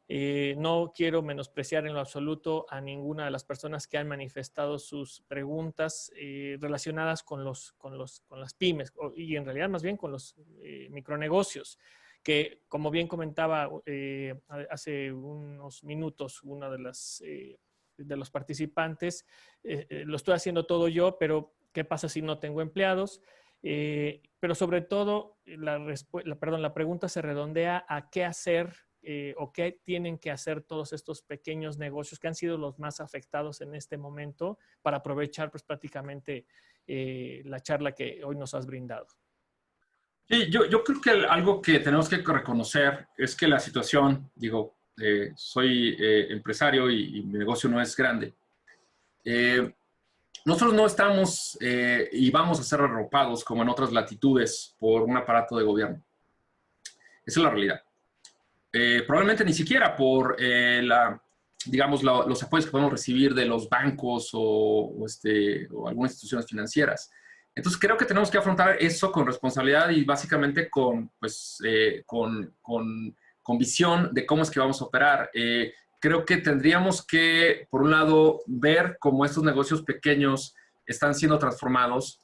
No quiero menospreciar en lo absoluto a ninguna de las personas que han manifestado sus preguntas relacionadas con las pymes y en realidad más bien con los micronegocios, que como bien comentaba hace unos minutos una de los participantes, lo estoy haciendo todo yo, pero ¿qué pasa si no tengo empleados? Pero sobre todo, la pregunta se redondea a qué hacer o qué tienen que hacer todos estos pequeños negocios que han sido los más afectados en este momento para aprovechar pues, prácticamente la charla que hoy nos has brindado. Sí, yo creo que algo que tenemos que reconocer es que la situación, digo, soy empresario y mi negocio no es grande. Nosotros no estamos y vamos a ser arropados como en otras latitudes por un aparato de gobierno. Esa es la realidad. Probablemente ni siquiera por digamos, los apoyos que podemos recibir de los bancos o algunas instituciones financieras. Entonces, creo que tenemos que afrontar eso con responsabilidad y básicamente con visión de cómo es que vamos a operar. Creo que tendríamos que, por un lado, ver cómo estos negocios pequeños están siendo transformados.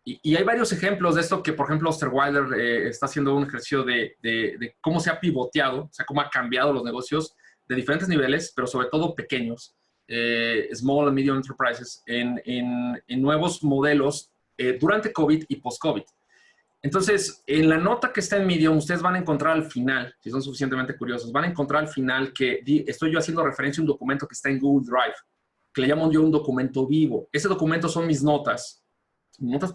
Y hay varios ejemplos de esto que, por ejemplo, Osterweiler está haciendo un ejercicio de cómo se ha pivoteado, o sea, cómo ha cambiado los negocios de diferentes niveles, pero sobre todo pequeños, small and medium enterprises, en nuevos modelos durante COVID y post-COVID. Entonces, en la nota que está en Medium, ustedes van a encontrar al final, si son suficientemente curiosos, van a encontrar al final que estoy yo haciendo referencia a un documento que está en Google Drive, que le llamo yo un documento vivo. Ese documento son mis notas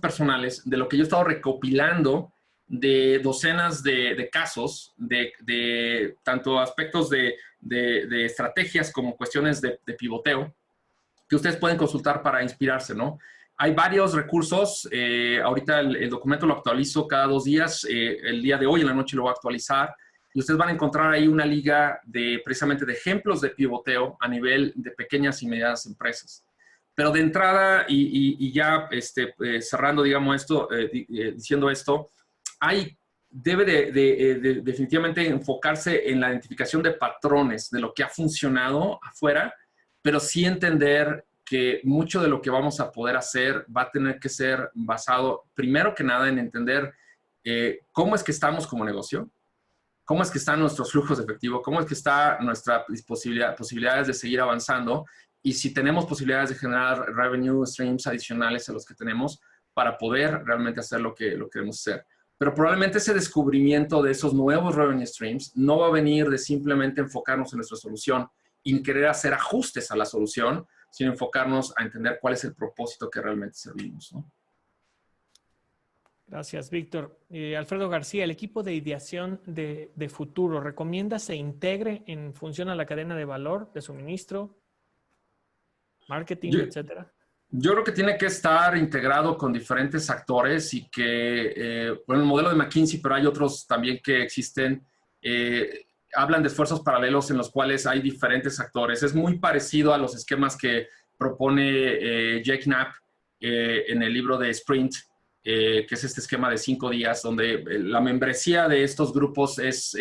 personales de lo que yo he estado recopilando de docenas de casos, de tanto aspectos de estrategias como cuestiones de pivoteo, que ustedes pueden consultar para inspirarse, ¿no? Hay varios recursos. Ahorita el documento lo actualizo cada 2 días. El día de hoy en la noche lo voy a actualizar. Y ustedes van a encontrar ahí una liga precisamente de ejemplos de pivoteo a nivel de pequeñas y medianas empresas. Pero de entrada, y ya cerrando, digamos, diciendo esto, debe de definitivamente enfocarse en la identificación de patrones de lo que ha funcionado afuera, pero sí entender que mucho de lo que vamos a poder hacer va a tener que ser basado, primero que nada, en entender cómo es que estamos como negocio, cómo es que están nuestros flujos de efectivo, cómo es que están nuestras posibilidades de seguir avanzando y si tenemos posibilidades de generar revenue streams adicionales a los que tenemos para poder realmente hacer lo que queremos hacer. Pero probablemente ese descubrimiento de esos nuevos revenue streams no va a venir de simplemente enfocarnos en nuestra solución y querer hacer ajustes a la solución, sino enfocarnos a entender cuál es el propósito que realmente servimos, ¿no? Gracias, Víctor. Alfredo García, el equipo de ideación de futuro, ¿recomienda se integre en función a la cadena de valor, de suministro, marketing, etcétera? Yo creo que tiene que estar integrado con diferentes actores y que, bueno, el modelo de McKinsey, pero hay otros también que existen, hablan de esfuerzos paralelos en los cuales hay diferentes actores. Es muy parecido a los esquemas que propone Jake Knapp en el libro de Sprint, que es este esquema de 5 días, donde la membresía de estos grupos es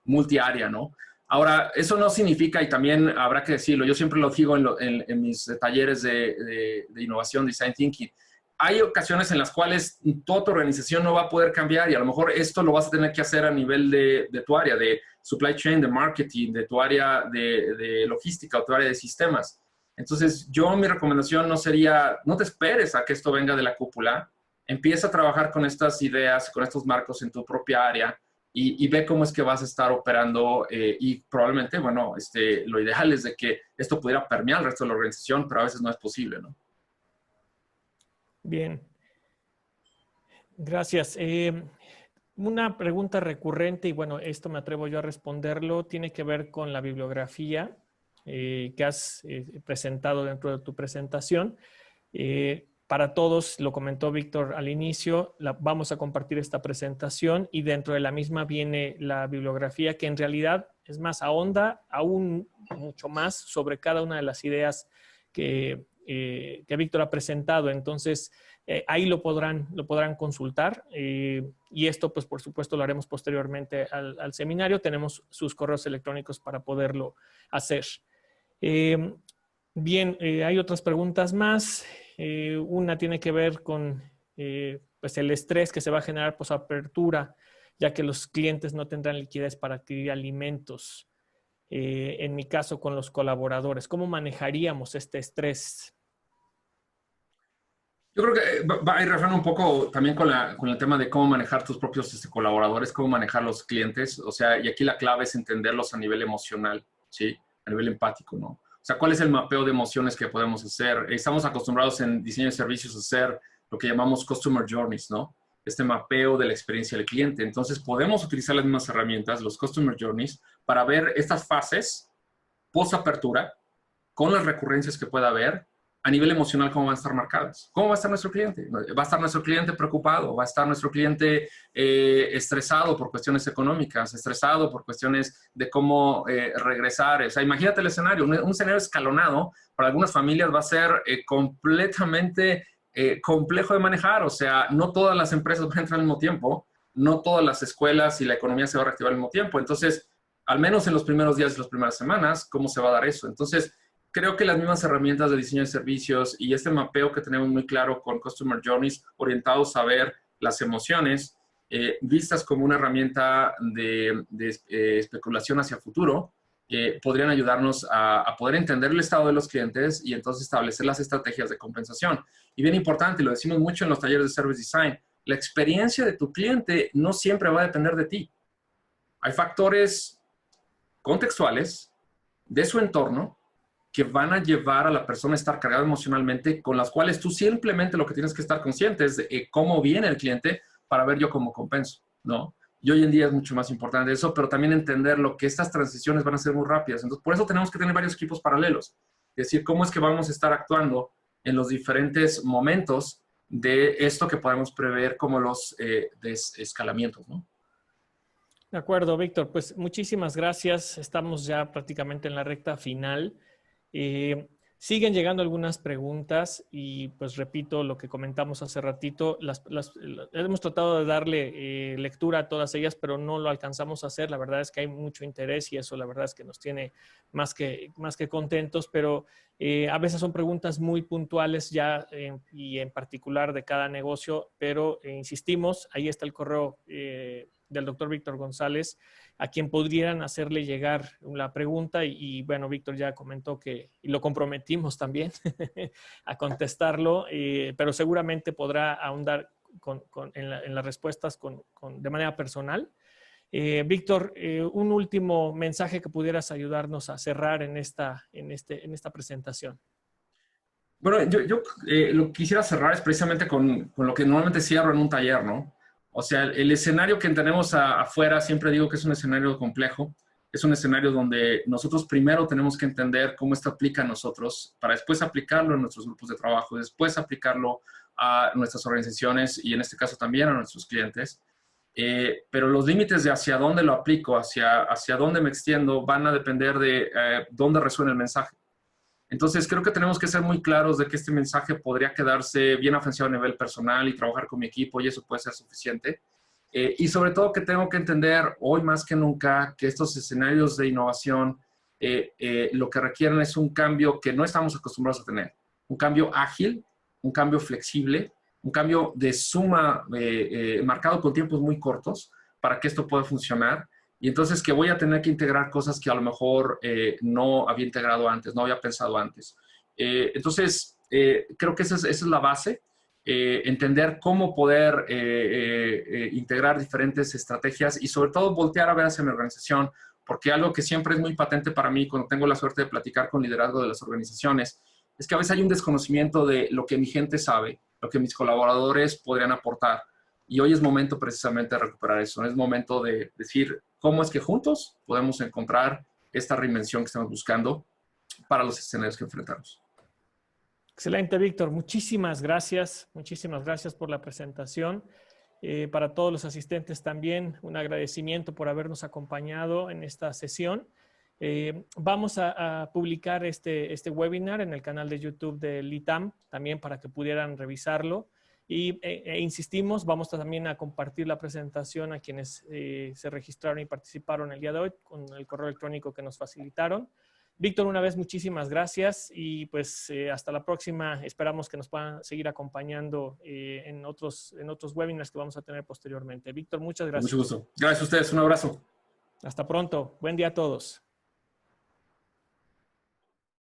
multiárea, ¿no? Ahora, eso no significa, y también habrá que decirlo, yo siempre lo digo en mis talleres de innovación, design thinking, hay ocasiones en las cuales toda tu organización no va a poder cambiar y a lo mejor esto lo vas a tener que hacer a nivel de tu área, de supply chain, de marketing, de tu área de logística o tu área de sistemas. Entonces, mi recomendación no sería, no te esperes a que esto venga de la cúpula, empieza a trabajar con estas ideas, con estos marcos en tu propia área, y ve cómo es que vas a estar operando y probablemente, bueno, lo ideal es de que esto pudiera permear al resto de la organización, pero a veces no es posible, ¿no? Bien. Gracias. Una pregunta recurrente, y bueno, esto me atrevo yo a responderlo, tiene que ver con la bibliografía que has presentado dentro de tu presentación. Para todos, lo comentó Víctor al inicio, vamos a compartir esta presentación y dentro de la misma viene la bibliografía que en realidad es más ahonda aún mucho más sobre cada una de las ideas que Víctor ha presentado. Entonces, ahí lo podrán consultar y esto, pues, por supuesto, lo haremos posteriormente al seminario. Tenemos sus correos electrónicos para poderlo hacer. Bien, hay otras preguntas más. Una tiene que ver con pues el estrés que se va a generar posapertura, ya que los clientes no tendrán liquidez para adquirir alimentos. En mi caso, con los colaboradores, ¿cómo manejaríamos este estrés? Yo creo que va a ir reflejando un poco también con el tema de cómo manejar tus propios colaboradores, cómo manejar los clientes. O sea, y aquí la clave es entenderlos a nivel emocional, ¿sí? A nivel empático, ¿no? O sea, ¿cuál es el mapeo de emociones que podemos hacer? Estamos acostumbrados en diseño de servicios a hacer lo que llamamos Customer Journeys, ¿no? Este mapeo de la experiencia del cliente. Entonces, podemos utilizar las mismas herramientas, los Customer Journeys, para ver estas fases post-apertura con las recurrencias que pueda haber a nivel emocional, cómo van a estar marcadas. ¿Cómo va a estar nuestro cliente? ¿Va a estar nuestro cliente preocupado? ¿Va a estar nuestro cliente estresado por cuestiones económicas? ¿Estresado por cuestiones de cómo regresar? O sea, imagínate el escenario. Un escenario escalonado para algunas familias va a ser completamente complejo de manejar. O sea, no todas las empresas van a entrar al mismo tiempo. No todas las escuelas y la economía se va a reactivar al mismo tiempo. Entonces, al menos en los primeros días y las primeras semanas, ¿cómo se va a dar eso? Entonces, creo que las mismas herramientas de diseño de servicios y este mapeo que tenemos muy claro con Customer Journeys orientados a ver las emociones, vistas como una herramienta de especulación hacia futuro, podrían ayudarnos a poder entender el estado de los clientes y entonces establecer las estrategias de compensación. Y bien importante, lo decimos mucho en los talleres de Service Design, la experiencia de tu cliente no siempre va a depender de ti. Hay factores contextuales de su entorno que van a llevar a la persona a estar cargada emocionalmente, con las cuales tú simplemente lo que tienes que estar consciente es de cómo viene el cliente para ver yo cómo compenso, ¿no? Y hoy en día es mucho más importante eso, pero también entender lo que estas transiciones van a ser muy rápidas. Entonces, por eso tenemos que tener varios equipos paralelos. Es decir, cómo es que vamos a estar actuando en los diferentes momentos de esto que podemos prever como los desescalamientos, ¿no? De acuerdo, Víctor. Pues muchísimas gracias. Estamos ya prácticamente en la recta final. Siguen llegando algunas preguntas y pues repito lo que comentamos hace ratito, hemos tratado de darle lectura a todas ellas, pero no lo alcanzamos a hacer. La verdad es que hay mucho interés y eso la verdad es que nos tiene más que contentos, pero a veces son preguntas muy puntuales ya y en particular de cada negocio, pero insistimos, ahí está el correo del doctor Víctor González, a quien podrían hacerle llegar la pregunta y bueno, Víctor ya comentó y lo comprometimos también a contestarlo, pero seguramente podrá ahondar en las respuestas de manera personal. Víctor, un último mensaje que pudieras ayudarnos a cerrar en esta presentación. Bueno, yo lo que quisiera cerrar es precisamente con lo que normalmente cierro en un taller, ¿no? O sea, el escenario que tenemos afuera, siempre digo que es un escenario complejo. es un escenario donde nosotros primero tenemos que entender cómo esto aplica a nosotros, para después aplicarlo en nuestros grupos de trabajo, después aplicarlo a nuestras organizaciones y en este caso también a nuestros clientes. Pero los límites de hacia dónde lo aplico, hacia dónde me extiendo, van a depender de dónde resuena el mensaje. Entonces, creo que tenemos que ser muy claros de que este mensaje podría quedarse bien afianzado a nivel personal y trabajar con mi equipo, y eso puede ser suficiente. Y sobre todo que tengo que entender hoy más que nunca que estos escenarios de innovación lo que requieren es un cambio que no estamos acostumbrados a tener. Un cambio ágil, un cambio flexible, un cambio de suma marcado con tiempos muy cortos para que esto pueda funcionar. Y entonces que voy a tener que integrar cosas que a lo mejor no había integrado antes, no había pensado antes. Entonces, creo que esa es la base. Entender cómo poder integrar diferentes estrategias y sobre todo voltear a ver hacia mi organización, porque algo que siempre es muy patente para mí cuando tengo la suerte de platicar con liderazgo de las organizaciones, es que a veces hay un desconocimiento de lo que mi gente sabe, lo que mis colaboradores podrían aportar. Y hoy es momento precisamente de recuperar eso. Es momento de decir cómo es que juntos podemos encontrar esta reinvención que estamos buscando para los escenarios que enfrentamos. Excelente, Víctor. Muchísimas gracias. Muchísimas gracias por la presentación. Para todos los asistentes también, un agradecimiento por habernos acompañado en esta sesión. Vamos a publicar este webinar en el canal de YouTube del ITAM, también para que pudieran revisarlo. Y insistimos, vamos también a compartir la presentación a quienes se registraron y participaron el día de hoy con el correo electrónico que nos facilitaron. Víctor, una vez muchísimas gracias y pues hasta la próxima. Esperamos que nos puedan seguir acompañando en otros webinars que vamos a tener posteriormente. Víctor, muchas gracias. Mucho gusto. Gracias a ustedes. Un abrazo. Hasta pronto. Buen día a todos.